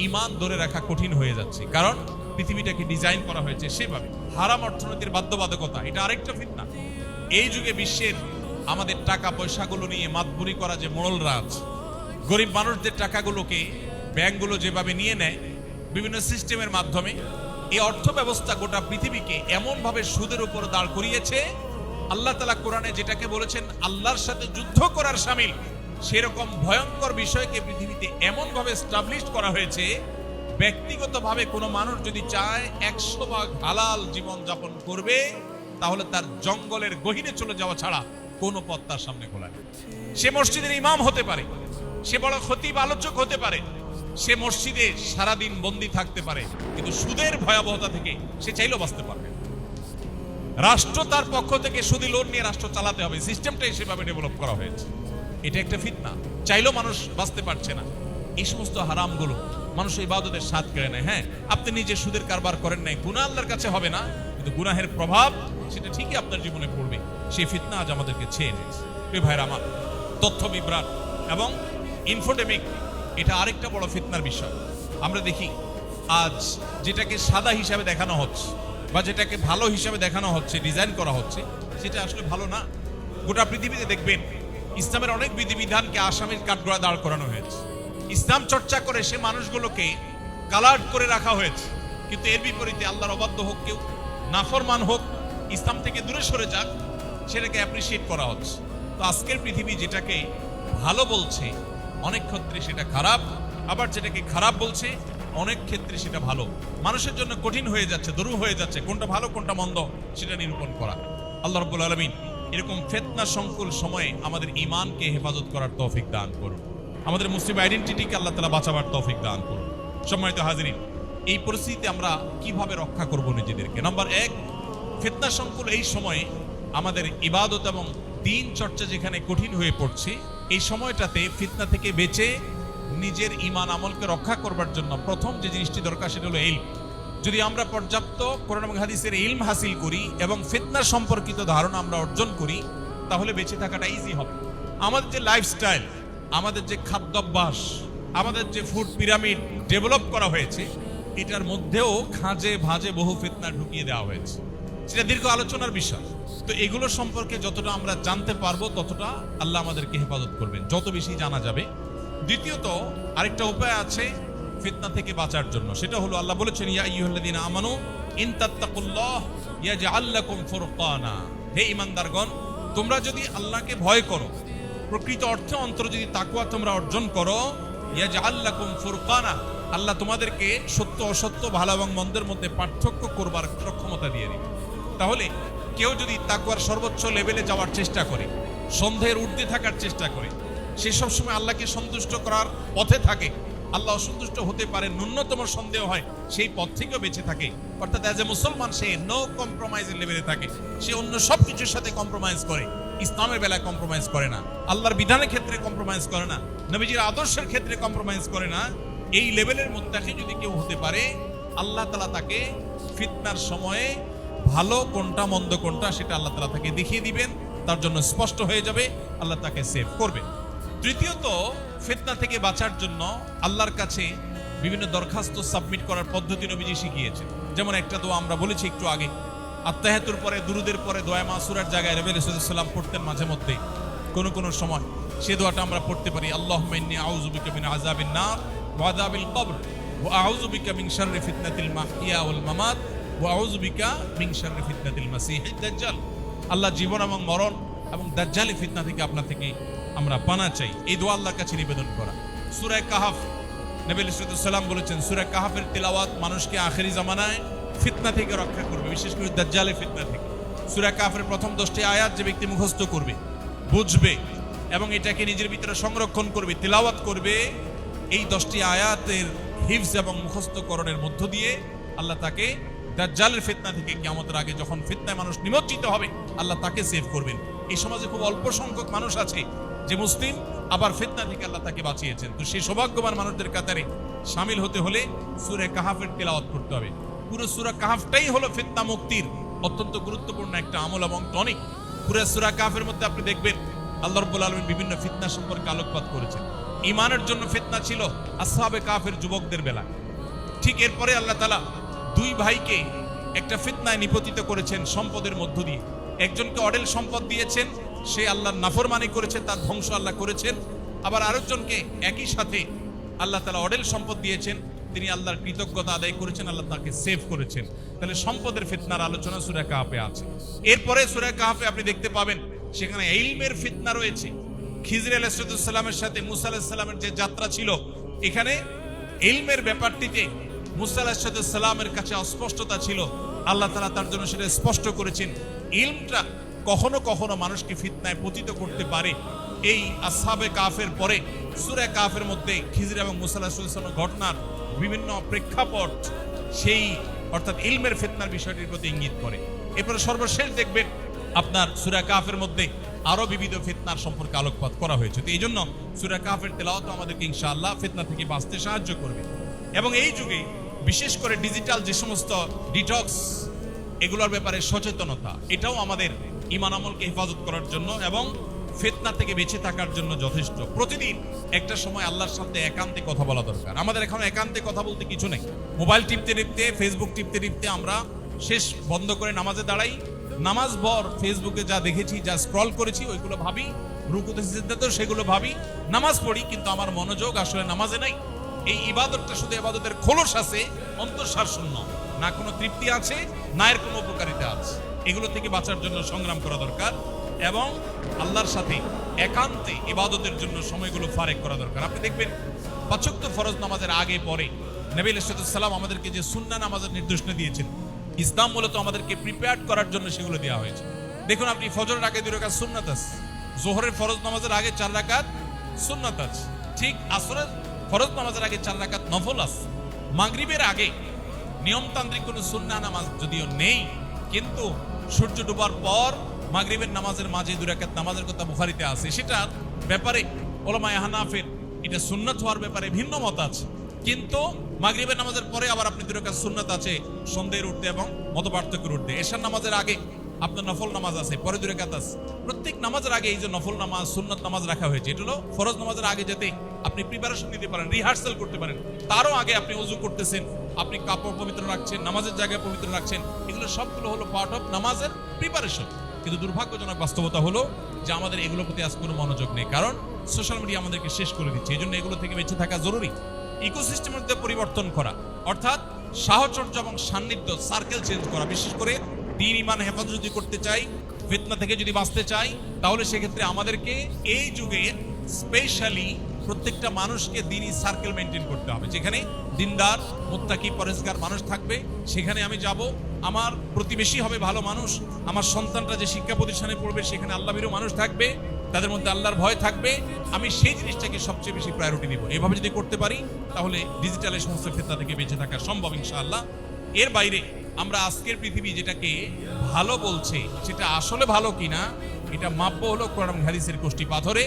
ঈমান ধরে রাখা কঠিন হয়ে যাচ্ছে, কারণ পৃথিবীটাকে ডিজাইন করা হয়েছে সেভাবে। হারাম অর্থনীতির বাধ্যবাধকতা, এটা আরেকটা ফিতনা। এই যুগে বিশ্বের আমাদের টাকা পয়সাগুলো নিয়ে মাতবুরি করা যে মোড়লরা আছে, গরিব মানুষদের টাকাগুলোকে ব্যাংকগুলো যেভাবে নিয়ে নেয় বিভিন্ন সিস্টেমের মাধ্যমে, এই অর্থ ব্যবস্থা গোটা পৃথিবীকে এমন ভাবে সুদের উপর দাঁড় করিয়েছে, আল্লাহ তাআলা কোরআনে যেটাকে বলেছেন আল্লাহর সাথে যুদ্ধ করার শামিল, সেরকম ভয়ঙ্কর বিষয়কে পৃথিবীতে এমন ভাবে এস্টাবলিশ করা হয়েছে, ব্যক্তিগতভাবে কোনো মানুষ যদি চায় 100 ভাগ হালাল জীবন যাপন করবে, তাহলে তার জঙ্গলের গহীনে চলে যাওয়া ছাড়া কোনো পথ তার সামনে খোলা নেই। সে মসজিদের ইমাম হতে পারে, সে বড় খতিব আলোচক হতে পারে, সে মসজিদে সারাদিন বন্দী থাকতে পারে, কিন্তু সুদের ভয়াবহতা থেকে সে চাইলেও বাঁচতে পারবে। রাষ্ট্র তার পক্ষ থেকে সুদী লোন নিয়ে রাষ্ট্র চালাতে হবে, সিস্টেমটাই সেভাবে ডেভেলপ করা হয়েছে। এটা একটা ফিতনা, চাইলেও মানুষ বাঁচতে পারছে না। এই সমস্ত হারামগুলো মানুষ ইবাদতের স্বাদ কেড়ে নেয়। হ্যাঁ, আপনি নিজে সুদের কারবার করেন নাই, গুনাহ আল্লাহর কাছে হবে না, কিন্তু গুনাহের প্রভাব সেটা ঠিকই আপনার জীবনে পড়বে। সেই ফিতনা আজ আমাদেরকে ছেয়ে নিয়েছে। প্রিয় ভাইরা আমার, তথ্য বিভ্রাট এবং ইনফোডেমিক, এটা আরেকটা বড় ফিতনার বিষয়। আমরা দেখি আজ যেটাকে সাদা হিসাবে দেখানো হচ্ছে বা যেটাকে ভালো হিসাবে দেখানো হচ্ছে, ডিজাইন করা হচ্ছে, সেটা আসলে ভালো না। গোটা পৃথিবীতে দেখবেন ইসলামের অনেক বিধিবিধানকে আসামির কাঠগড়ায় দাঁড় করানো হয়েছে। ইসলাম চর্চা করে সে মানুষগুলোকে কালার করে রাখা হয়েছে, কিন্তু এর বিপরীতে আল্লাহর অবাধ্য হোক, কেউ নাফরমান হোক, ইসলাম থেকে দূরে সরে যাক, সেটাকে অ্যাপ্রিসিয়েট করা হচ্ছে। তো আজকের পৃথিবী যেটাকে ভালো বলছে অনেক ক্ষেত্রে সেটা খারাপ, আবার যেটাকে খারাপ বলছে অনেক ক্ষেত্রে সেটা ভালো। মানুষের জন্য কঠিন হয়ে যাচ্ছে, দরু হয়ে যাচ্ছে কোনটা ভালো কোনটা মন্দ সেটা নিরূপণ করা। আল্লাহ রাব্বুল আলামিন এরকম ফিতনা সংকুল সময়ে আমাদের ঈমানকে হেফাজত করার তৌফিক দান করুন, আমাদের মুসলিম আইডেন্টিটিকে আল্লাহ তাআলা বাঁচাবার তৌফিক দান করুন। সম্মানিত হাজিরিন, এই পরিস্থিতিতে আমরা কিভাবে রক্ষা করব নিজেদেরকে? নাম্বার 1, ফিতনা সংকুল এই সময়ে আমাদের ইবাদত এবং দ্বীন চর্চা যেখানে কঠিন হয়ে পড়ছে, এই সময়টাতে ফিতনা থেকে বেঁচে নিজের ঈমান আমলকে রক্ষা করবার জন্য প্রথম যে জিনিসটি দরকার সেটা হলো ইলম। যদি আমরা পর্যাপ্ত কোরআন এবং হাদিসের ইলম হাসিল করি এবং ফিতনা সম্পর্কিত ধারণা আমরা অর্জন করি, তাহলে বেঁচে থাকাটা ইজি হবে। আমাদের যে লাইফস্টাইল, আমাদের যে খাদ্যাভ্যাস, আমাদের যে ফুড পিরামিড ডেভেলপ করা হয়েছে, এটার মধ্যেও খাঁজে ভাঁজে বহু ফিতনা ঢুকিয়ে দেওয়া হয়েছে, সেটা দীর্ঘ আলোচনার বিষয়। তো এগুলো সম্পর্কে যতটা আমরা জানতে পারবো ততটা আল্লাহ আমাদেরকে হেফাজত করবেন, যত বেশি জানা যাবে। দ্বিতীয়ত আরেকটা উপায় আছে ফিতনা থেকে বাঁচার জন্য, সেটা হলো আল্লাহ বলেছেন ইয়া আইয়ুহাল্লাযীনা আমানু ইন তাত্তাকুল্লাহ ইয়াজআল লাকুম ফুরকানা। হে ঈমানদারগণ, তোমরা যদি আল্লাহকে ভয় করো, প্রকৃত অর্থে অন্তর যদি তাকওয়া তোমরা অর্জন করো, ইয়াজআল লাকুম ফুরকানা, আল্লাহ তোমাদেরকে সত্য অসত্য, ভালো এবং মন্দের মধ্যে পার্থক্য করবার সক্ষমতা দিয়ে দিবে। তাহলে কেউ যদি তাকওয়ার সর্বোচ্চ লেভেলে যাওয়ার চেষ্টা করে, সন্দেহের ঊর্ধ্বে থাকার চেষ্টা করে, সে সবসময় আল্লাহকে সন্তুষ্ট করার পথে থাকে, আল্লাহ অসন্তুষ্ট হতে পারে ন্যূনতম সন্দেহ হয়, সেই পথ থেকেও বেঁচে থাকে, অর্থাৎ অ্যাজ এ মুসলমান সে নো কম্প্রোমাইজের লেভেলে থাকে, সে অন্য সব কিছুর সাথে কম্প্রোমাইজ করে, ইসলামের বেলায় কম্প্রোমাইজ করে না, আল্লাহর বিধানের ক্ষেত্রে কম্প্রোমাইজ করে না, নবীজির আদর্শের ক্ষেত্রে কম্প্রোমাইজ করে না, এই লেভেলের মুত্তাকি যদি কেউ হতে পারে, আল্লাহ তাআলা তাকে ফিতনার সময়ে ভালো কোনটা মন্দ কোনটা সেটা আল্লাহ তাআলা তাকে দেখিয়ে দিবেন, তার জন্য স্পষ্ট হয়ে যাবে, আল্লাহ তাকে সেভ করবে। তৃতীয়ত, ফিতনা থেকে বাঁচার জন্য আল্লাহর কাছে বিভিন্ন দরখাস্ত সাবমিট করার পদ্ধতি নবীজি শিখিয়েছেন। যেমন একটা দোয়া আমরা বলেছি একটু আগে, আত্তাহিয়াতুর পরে দুরুদের পরে দোয়া মাসুরার জায়গায় নবী রাসূলুল্লাহ সাল্লাল্লাহু আলাইহি ওয়াসাল্লাম পড়তেন মাঝে মধ্যে কোন সময়, সে দোয়াটা আমরা পড়তে পারি, আল্লাহুম্মা ইন্নী আউযু বিকা মিন আযাবিন নার ওয়া আযাবিল কবর ওয়া আউযু বিকা মিন শাররি ফিতনাতিল মাহইয়া ওয়াল মামাত ওয়া আউযু বিকা মিন শাররি ফিতনাতিল মাসীহিদ দাজ্জাল। আল্লাহ জীবন এবং মরণ এবং দাজ্জালি ফিতনা থেকে আপনার থেকে আমরা পানা চাই, এই দোয়া আল্লাহর কাছে নিবেদন করা। সূরা কাহাফ, নবী সাল্লাল্লাহু আলাইহি ওয়াসাল্লাম বলেছেন, সূরা কাহাফের তিলাওয়াত মানুষকে আখেরি জামানায় ফিতনা থেকে রক্ষা করবে, বিশেষ করে দাজ্জালের ফিতনা থেকে। সূরা কাহাফের প্রথম 10টি আয়াত যে ব্যক্তি মুখস্থ করবে, বুঝবে এবং এটাকে নিজের ভিতরে সংরক্ষণ করবে, তিলাওয়াত করবে, এই 10টি আয়াতের হিফজ এবং মুখস্থকরণের মধ্য দিয়ে আল্লাহ তাকে দাজ্জালের ফিতনা থেকে কিয়ামতের আগে যখন ফিতনায় মানুষ নিমজ্জিত হবে, আল্লাহ তাকে সেভ করবেন। এই সমাজে খুব অল্প সংখ্যক মানুষ আছে যে মুসলিম, আবার ফিতনা থেকে আল্লাহ তাকে বাঁচিয়েছেন। তো সেই সৌভাগ্যবান মানুষদের কাতারে শামিল হতে হলে সূরা কাহাফের তিলাওয়াত করতে হবে। পুরো সূরা কাহাফটাই হলো ফিতনা মুক্তির অত্যন্ত গুরুত্বপূর্ণ একটা আমল এবং টনিক। পুরো সূরা কাহাফের মধ্যে আপনি দেখবেন আল্লাহ রাব্বুল আলামিন বিভিন্ন ফিতনা সম্পর্কে আলোকপাত করেছেন। ঈমানের জন্য ফিতনা ছিল আসহাবে কাহাফের যুবকদের বেলা। ঠিক এরপরে আল্লাহ তাআলা দুই ভাইকে একটা ফিতনায় নিপতিত করেছেন সম্পদের মধ্য দিয়ে। একজনকে অঢেল সম্পদ দিয়েছেন, সে আল্লাহর নাফরমানি করেছে, তার ধ্বংস আল্লাহ করেছেন। আবার আরেকজনকে একই সাথে আল্লাহ তাআলা অঢেল সম্পদ দিয়েছেন, তিনি আল্লাহর কৃতজ্ঞতা আদায় করেছেন, আল্লাহ তাকে সেভ করেছেন। তাহলে সম্পদের ফিতনার আলোচনা সূরা কাহাফে আছে। এরপরে সূরা কাহাফে আপনি দেখতে পাবেন সেখানে ইলমের ফিতনা রয়েছে। খিজর আলাইহিস সালামের সাথে মুসা আলাইহিস সালামের যে যাত্রা ছিল, এখানে ইলমের ব্যাপারটিতে মুসা আলাইহিস সালামের কাছে অস্পষ্টতা ছিল, আল্লাহ তাআলা তার জন্য সেটা স্পষ্ট করেছেন। ইলমটা কখনো কখনো মানুষকে ফিতনায় পতিত করতে পারে। এই আসহাবে কাহাফের পরে সূরা কাহাফের মধ্যে খিজর এবং মুসা আলাইহিস সালামের ঘটনার বিভিন্ন প্রেক্ষাপট সেই অর্থাৎ ইলমের ফিতনার বিষয়টির প্রতি ইঙ্গিত করে। এরপরে সর্বশেষ দেখবেন আপনার সূরা কাহাফের মধ্যে আরো বিবিধ ফিতনার সম্পর্কে আলোকপাত করা হয়েছে। তো এই জন্য সূরা কাহাফের তেলাওয়াত আমাদেরকে ইনশাআল্লাহ ফিতনা থেকে বাঁচতে সাহায্য করবে। এবং এই যুগে বিশেষ করে ডিজিটাল যে সমস্ত ডিটক্স, এগুলোর ব্যাপারে সচেতনতা, এটাও আমাদের ঈমান আমলকে হেফাজত করার জন্য এবং ফিতনা থেকে বেঁচে থাকার জন্য যথেষ্ট। প্রতিদিন একটা সময় আল্লাহর সাথে একান্তে কথা বলা দরকার। আমাদের এখন একান্তে কথা বলতে কিছু নেই, মোবাইল টিপতে টিপতে, ফেসবুক টিপতে টিপতে আমরা শেষ বন্ধ করে নামাজে দাঁড়াই। নামাজ ভর ফেসবুকে যা দেখেছি, যা স্ক্রল করেছি ওইগুলো ভাবি, রুকুতে সিজদাতেও সেগুলো ভাবি। নামাজ পড়ি কিন্তু আমার মনোযোগ আসলে নামাজে নাই। এই ইবাদতটা শুধু ইবাদতের খোলস আছে, অন্তঃসার শূন্য, না কোনো তৃপ্তি আছে, না এর কোনো উপকারিতা আছে। এগুলো থেকে বাঁচার জন্য সংগ্রাম করা দরকার এবং আল্লাহর সাথে একান্তে ইবাদতের জন্য সময়গুলো ফারেক করা দরকার। আপনি দেখবেন ৫ ওয়াক্ত ফরজ নামাজের আগে পরে নবী আলাইহিস সালাম আমাদেরকে যে সুন্নাহ নামাজের নির্দেশনা দিয়েছেন, ইসলাম মূলত আমাদেরকে প্রিপেয়ার করার জন্য সেগুলো দেওয়া হয়েছে। দেখুন, আপনি ফজরের আগে 2 রাকাত সুন্নাত আছে, যোহরের ফরজ নামাজের আগে 4 রাকাত সুন্নাত আছে, ঠিক আসরের ফরজ নামাজের আগে 4 রাকাত নফল আছে। মাগরিবের আগে নিয়মতান্ত্রিক কোনো সুন্নাহ নামাজ যদিও নেই, কিন্তু সূর্য ডোবার পর মাগরিবের নামাজের মাঝে 2 রাকাত নামাজের কথা বুখারীতে আছে। সেটার ব্যাপারে উলামায়ে হানাফের এটা সুন্নাত হওয়ার ব্যাপারে ভিন্ন মত আছে, কিন্তু মাগরিবের নামাজের পরে আবার আপনি 2 রাকাত সুন্নাত আছে সন্ধ্যের উঠতে এবং মতপার্থক্যের উঠতে। এশার নামাজের আগে আপনার নফল নামাজ আছে, পরে 2 রাকাত আছে। প্রত্যেক নামাজের আগে এই যে নফল নামাজ, সুন্নাত নামাজ রাখা হয়েছে, এটা হলো ফরজ নামাজের আগে যাতে আপনি প্রিপারেশন নিতে পারেন, রিহার্সাল করতে পারেন। তারও আগে আপনি ওযু করতেছেন, আপনি কাপড় পবিত্র রাখছেন, নামাজের জায়গায় পবিত্র রাখছেন, এগুলো সবগুলো হলো পার্ট অফ নামাজের প্রিপারেশন। কিন্তু দুর্ভাগ্যজনক বাস্তবতা হলো যে আমাদের এগুলোর প্রতি আজ কোনো মনোযোগ নেই, কারণ সোশ্যাল মিডিয়া আমাদেরকে শেষ করে দিচ্ছে। এই জন্য এগুলো থেকে বেঁচে থাকা জরুরি। ইকোসিস্টেমের মধ্যে পরিবর্তন করা, অর্থাৎ সাহচর্য এবং সান্নিধ্য, সার্কেল চেঞ্জ করা। বিশেষ করে দ্বীন ঈমান হেফাজত যদি করতে চাই, ফিতনা থেকে যদি বাঁচতে চাই, তাহলে সেক্ষেত্রে আমাদেরকে এই যুগে স্পেশালি প্রত্যেকটা মানুষকে দ্বীনি সার্কেল মেনটেন করতে হবে। যেখানে দিনদার, মুত্তাকি, পরেজগার মানুষ থাকবে, সেখানে আমি যাব। আমার প্রতিবেশী হবে ভালো মানুষ, আমার সন্তানরা যে শিক্ষা প্রতিষ্ঠানে পড়বে সেখানে আল্লাহভীরু মানুষ থাকবে, তাদের মধ্যে আল্লাহর ভয় থাকবে। আমি সেই জিনিসটাকে সবচেয়ে বেশি প্রায়োরিটি দিব। এভাবে যদি করতে পারি তাহলে ডিজিটালের সমস্ত ফিতনা থেকে বেঁচে থাকা সম্ভব ইনশাআল্লাহ। এর বাইরে আমরা আজকের পৃথিবী যেটাকে ভালো বলছে, সেটা আসলে ভালো কিনা এটা মাপব হলো কোরআন এবং হাদিসের কষ্টি পাথরে।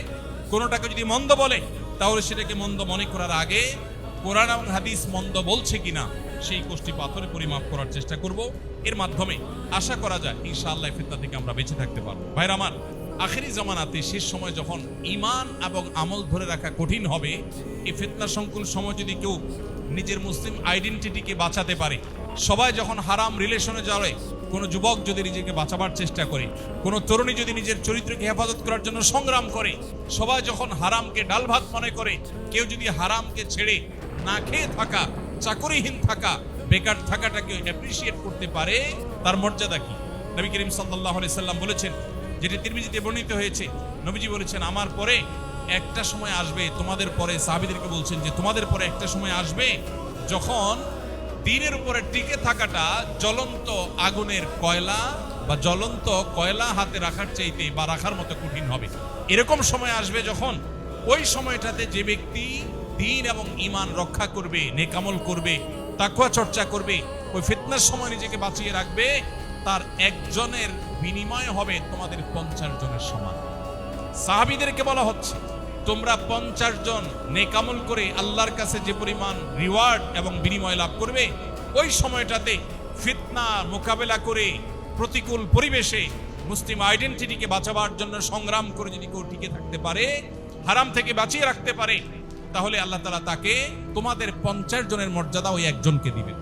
কোনোটাকে যদি মন্দ বলে তাহলে সেটাকে মন্দ মনে করার আগে কোরআন এবং হাদিস মন্দ বলছে কিনা সেই কষ্টি পাথরে পরিমাপ করার চেষ্টা করব। এর মাধ্যমে আশা করা যায় ইনশাআল্লাহ ফিতনা থেকে আমরা বেঁচে থাকতে পারবো। ভাইরা আমার, আখেরি জামানাতে শেষ সময় যখন ঈমান এবং আমল ধরে রাখা কঠিন হবে, এই ফিতনা সংকুল সময় যদি কেউ নিজের মুসলিম আইডেন্টিটিকে বাঁচাতে পারে, সবাই যখন হারাম রিলেশনে যাবে, কোনো যুবক যদি নিজেকে বাঁচাবার চেষ্টা করে, কোনো তরুণী যদি নিজের চরিত্রকে হেফাজত করার জন্য সংগ্রাম করে, সবাই যখন হারামকে ডাল ভাত মনে করে, কেউ যদি হারামকে ছেড়ে না খেয়ে থাকা, চাকরিহীন থাকা, বেকার থাকাটাকে অ্যাপ্রিসিয়েট করতে পারে, তার মর্যাদা কি? নবী করিম সাল্লাল্লাহু আলাইহি সাল্লাম বলেছেন, যেটি তিরমিজিতে বর্ণিত হয়েছে, নবীজি বলেছেন, আমার পরে একটা সময় আসবে, তোমাদের পরে, সাহাবীদেরকে বলছেন যে তোমাদের পরে একটা সময় আসবে যখন দ্বীনের উপরে টিকে থাকাটা জ্বলন্ত আগুনের কয়লা বা জ্বলন্ত কয়লা হাতে রাখার চাইতে বা রাখার মতো কঠিন হবে। এরকম সময় আসবে যখন ওই সময়টাতে যে ব্যক্তি দ্বীন এবং ঈমান রক্ষা করবে, নেক আমল করবে, তাকওয়া চর্চা করবে, ওই ফিতনার সময় নিজেকে বাঁচিয়ে রাখবে, তার একজনের বিনিময় হবে তোমাদের 50 জনের সমান। সাহাবীদেরকে বলা হচ্ছে, তোমরা 50 জন নেক আমল করে আল্লাহর কাছে যে পরিমাণ রিওয়ার্ড এবং বিনিময় লাভ করবে, ওই সময়টাতে ফিতনা মোকাবেলা করে প্রতিকূল পরিবেশে মুসলিম আইডেন্টিটিকে বাঁচাবার জন্য সংগ্রাম করে যদি কেউ টিকে থাকতে পারে, হারাম থেকে বাঁচিয়ে রাখতে পারে, তাহলে আল্লাহ তাআলা তাকে তোমাদের 50 জনের মর্যাদা ওই একজনকে দিবেন।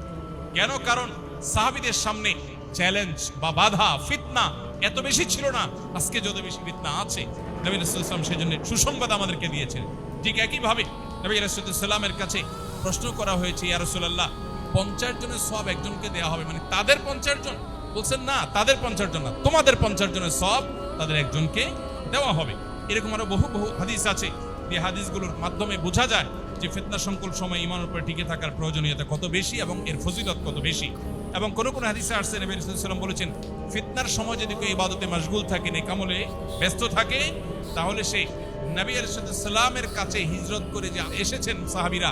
কেন? কারণ সাহাবীদের সামনে চ্যালেঞ্জ বা বাধা, ফিতনা এত বেশি ছিল না, আজকে যত বেশি ফিতনা আছে। নবী রাসূলুল্লাহ সাল্লাল্লাহু আলাইহি ওয়াসাল্লাম সেজন্য সুসংবাদ আমাদেরকে দিয়েছেন। ঠিক একইভাবে নবী রাসূলুল্লাহ সাল্লাল্লাহু আলাইহি ওয়াসাল্লামের কাছে প্রশ্ন করা হয়েছে, ইয়া রাসূলুল্লাহ, 50 জনের সওয়াব একজনকে দেওয়া হবে, মানে তাদের 50 জন? বলছেন না, তাদের 50 জন না, তোমাদের 50 জনের সওয়াব তাদের একজনকে দেওয়া হবে। এরকম আরো বহু বহু হাদিস আছে, এই হাদিসগুলোর মাধ্যমে বোঝা যায় যে ফিতনা সংকুল সময় ঈমানের উপরে টিকে থাকার প্রয়োজনীয়তা কত বেশি এবং এর ফজিলত কত বেশি। এবং কোন কোন হাদিসে আসছে, নবী রাসূলুল্লাহ সাল্লাল্লাহু আলাইহি ওয়াসাল্লাম বলেছেন, ফিতনার সময় যদি কেউ ইবাদতে মশগুল থাকে, নেক আমলে ব্যস্ত থাকে, তাহলে সে নবী রাসূলুল্লাহ সাল্লাল্লাহু আলাইহি ওয়াসাল্লামের কাছে হিজরত করে যে এসেছেন সাহাবীরা,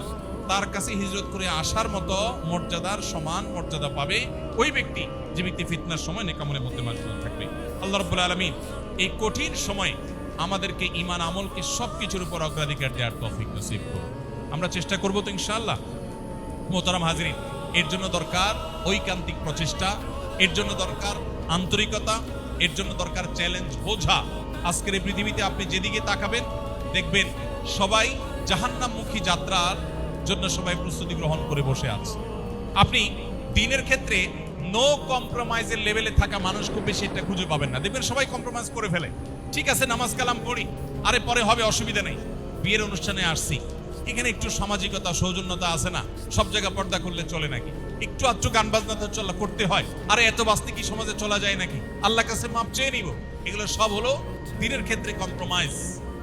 তার কাছে হিজরত করে আসার মতো মর্যাদার সমান মর্যাদা পাবে ওই ব্যক্তি যে ব্যক্তি ফিতনার সময় নেক আমলের মধ্যে মশগুল থাকবে। আল্লাহ রাব্বুল আলামিন এই কঠিন সময়ে আমাদেরকে ঈমান আমলকে সবকিছুর উপর অগ্রাধিকার দেওয়ার তৌফিক নসিব করুন। আমরা চেষ্টা করব তো ইনশাআল্লাহ। মোহতারাম হাজরিন, এর জন্য দরকার ঐকান্তিক প্রচেষ্টা, এর জন্য দরকার আন্তরিকতা, এর জন্য দরকার চ্যালেঞ্জ বোঝা। আজকের এই পৃথিবীতে আপনি যেদিকে তাকাবেন দেখবেন সবাই জাহান্নামমুখী যাত্রার জন্য সবাই প্রস্তুতি গ্রহণ করে বসে আছে। আপনি দিনের ক্ষেত্রে নো কম্প্রোমাইজের লেভেলে থাকা মানুষ খুব বেশি এটা খুঁজে পাবেন না। দেখবেন সবাই কম্প্রোমাইজ করে ফেলে। ঠিক আছে, নামাজ কালাম পড়ি, আরে পরে হবে, অসুবিধা নেই। বিয়ের অনুষ্ঠানে আসছি, এখানে একটু সামাজিকতা সৌজন্যতা আছে না, সব জায়গা পর্দা করলে চলে নাকি? একটু আচ্ছু গান বাজনা তো চলা করতে হয়, আরে এত বাস্তি কি সমাজে চলা যায় নাকি? আল্লাহর কাছে মাপ চেয়ে নিব। এগুলো সব হলো দিনের ক্ষেত্রে কম্প্রোমাইজ।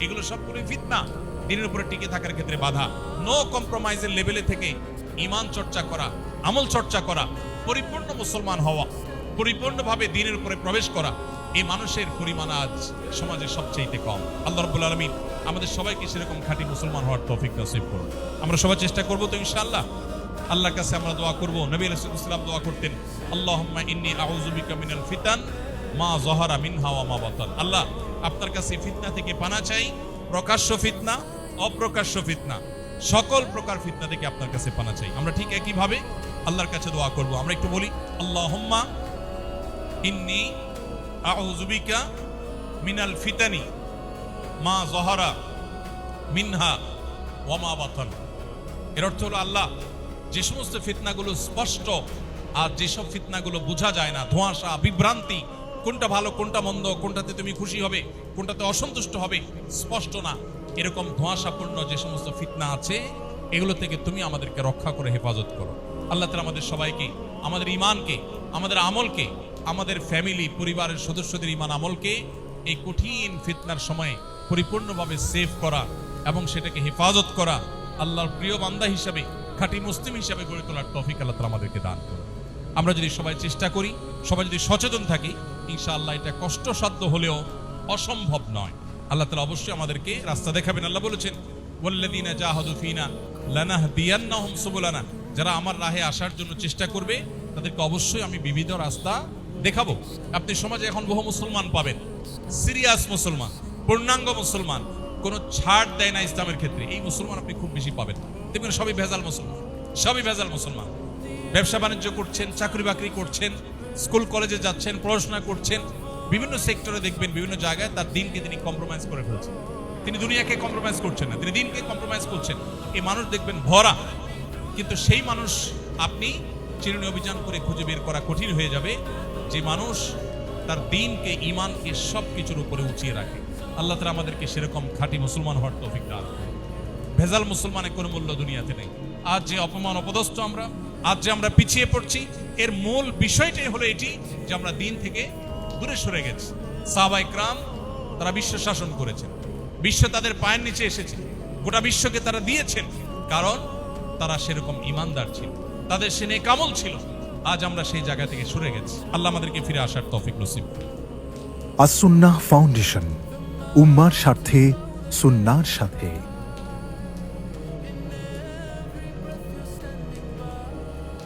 এগুলো সব করে ফিতনা, দিনের উপরে টিকে থাকার ক্ষেত্রে বাধা। নো কম্প্রোমাইজের লেভেলে থেকে ঈমান চর্চা করা, আমল চর্চা করা, পরিপূর্ণ মুসলমান হওয়া, পরিপূর্ণভাবে দিনের উপরে প্রবেশ করা, এই মানুষের পরিমাণ আজ সমাজে সবচেয়ে কম। আল্লাহ রাব্বুল আলামিন আমাদের সবাইকে সেরকম খাঁটি মুসলমান হওয়ার তৌফিক নসিব করুন। আমরা সবাই চেষ্টা করব তো ইনশাআল্লাহ। আল্লাহর কাছে আমরা দোয়া করব। নবী রাসূলুল্লাহ সাল্লাল্লাহু আলাইহি ওয়াসাল্লাম দোয়া করতেন, আল্লাহুম্মা ইন্নী আউযু বিকা মিনাল ফিতান মা যাহারা মিনহা ওয়া মা বাতান। আল্লাহ, আপনার কাছে ফিতনা থেকে পানা চাই, প্রকাশ্য ফিতনা, অপ্রকাশ্য ফিতনা, সকল প্রকার ফিতনা থেকে আপনার কাছে পানা চাই। আমরা ঠিক একই ভাবে আল্লাহর কাছে দোয়া করব। আমরা একটু বলি, আল্লাহুম্মা ইন্নী আউযু বিকা মিনাল ফিতানি মা যাহারা মিনহা ওয়া মা বাতান। এর অর্থ হলো, আল্লাহ, যে সমস্ত ফিতনাগুলো স্পষ্ট আর যেসব ফিতনাগুলো বোঝা যায় না, ধোঁয়াশা, বিভ্রান্তি, কোনটা ভালো কোনটা মন্দ, কোনটাতে তুমি খুশি হবে কোনটাতে অসন্তুষ্ট হবে, স্পষ্ট না, এরকম ধোঁয়াশাপূর্ণ যে সমস্ত ফিতনা আছে, এগুলো থেকে তুমি আমাদেরকে রক্ষা করে হেফাজত করো। আল্লাহ তাআলা আমাদের সবাইকে, আমাদের ঈমানকে, আমাদের আমলকে, আমাদের ফ্যামিলি পরিবারের সদস্যদের ঈমান আমলকে এই কঠিন ফিতনার সময়ে পরিপূর্ণভাবে সেভ করা এবং সেটাকে হেফাজত করা, আল্লাহর প্রিয় বান্দা হিসাবে, খাঁটি মুসলিম হিসাবে গড়ে তোলার তৌফিক আল্লাহ তাআলা আমাদেরকে দান করুন। আমরা যদি সবাই চেষ্টা করি, সবাই যদি সচেতন থাকি, ইনশাআল্লাহ এটা কষ্টসাধ্য হলেও অসম্ভব নয়। আল্লাহ তাআলা অবশ্যই আমাদেরকে রাস্তা দেখাবেন। আল্লাহ বলেছেন, ওয়াল্লাযীনা জাহাদু ফিনা লানাহদিয়ান্নাহুম সুবুলানা। যারা আমার রাহে আসার জন্য চেষ্টা করবে তাদেরকে অবশ্যই আমি বিবিধ রাস্তা দেখাবো। আপনি সমাজে এখন বহু মুসলমান পাবেন, সিরিয়াস মুসলমান, পূর্ণাঙ্গ মুসলমান, কোনো ছাড় দেয় না ইসলামের ক্ষেত্রে, এই মুসলমান আপনি খুব বেশি পাবেন। দেখবেন সবই ভেজাল মুসলমান, সবই ভেজাল মুসলমান। ব্যবসা বাণিজ্য করছেন, চাকরি বাকরি করছেন, স্কুল কলেজে যাচ্ছেন, পড়াশোনা করছেন, বিভিন্ন সেক্টরে দেখবেন বিভিন্ন জায়গায় তার দিনকে তিনি কম্প্রোমাইজ করে ফেলছেন। তিনি দুনিয়াকে কম্প্রোমাইজ করছেন না, তিনি দিনকে কম্প্রোমাইজ করছেন। এই মানুষ দেখবেন ভরা, কিন্তু সেই মানুষ আপনি চিরুনি অভিযান করে খুঁজে বের করা কঠিন হয়ে যাবে যে মানুষ তার দিনকে, ঈমানকে সবকিছুর উপরে উঁচিয়ে রাখে। আল্লাহ তাআলা আমাদেরকে সেরকম খাঁটি মুসলমান হওয়ার তৌফিক দান করুন। ভেজাল মুসলমানের কোনো মূল্য দুনিয়াতে নেই। আজ যে অপমান অপদস্থ আমরা, আজ যে আমরা পিছিয়ে পড়ছি, এর মূল বিষয়টাই হলো এটি যে আমরা দিন থেকে দূরে সরে গেছি। সাহাবায়ে কেরাম তারা বিশ্ব শাসন করেছেন, বিশ্ব তাদের পায়ের নিচে এসেছে, গোটা বিশ্বকে তারা দিয়েছেন, কারণ তারা সেরকম ঈমানদার ছিল, তাদের সে নেক আমল ছিল। আজ আমরা সেই জায়গা থেকে সরে গেছি। আল্লাহ আমাদেরকে ফিরে আসার তৌফিক নসিব করুন। আস-সুন্নাহ ফাউন্ডেশন, উম্মার স্বার্থে সুন্নাহর সাথে।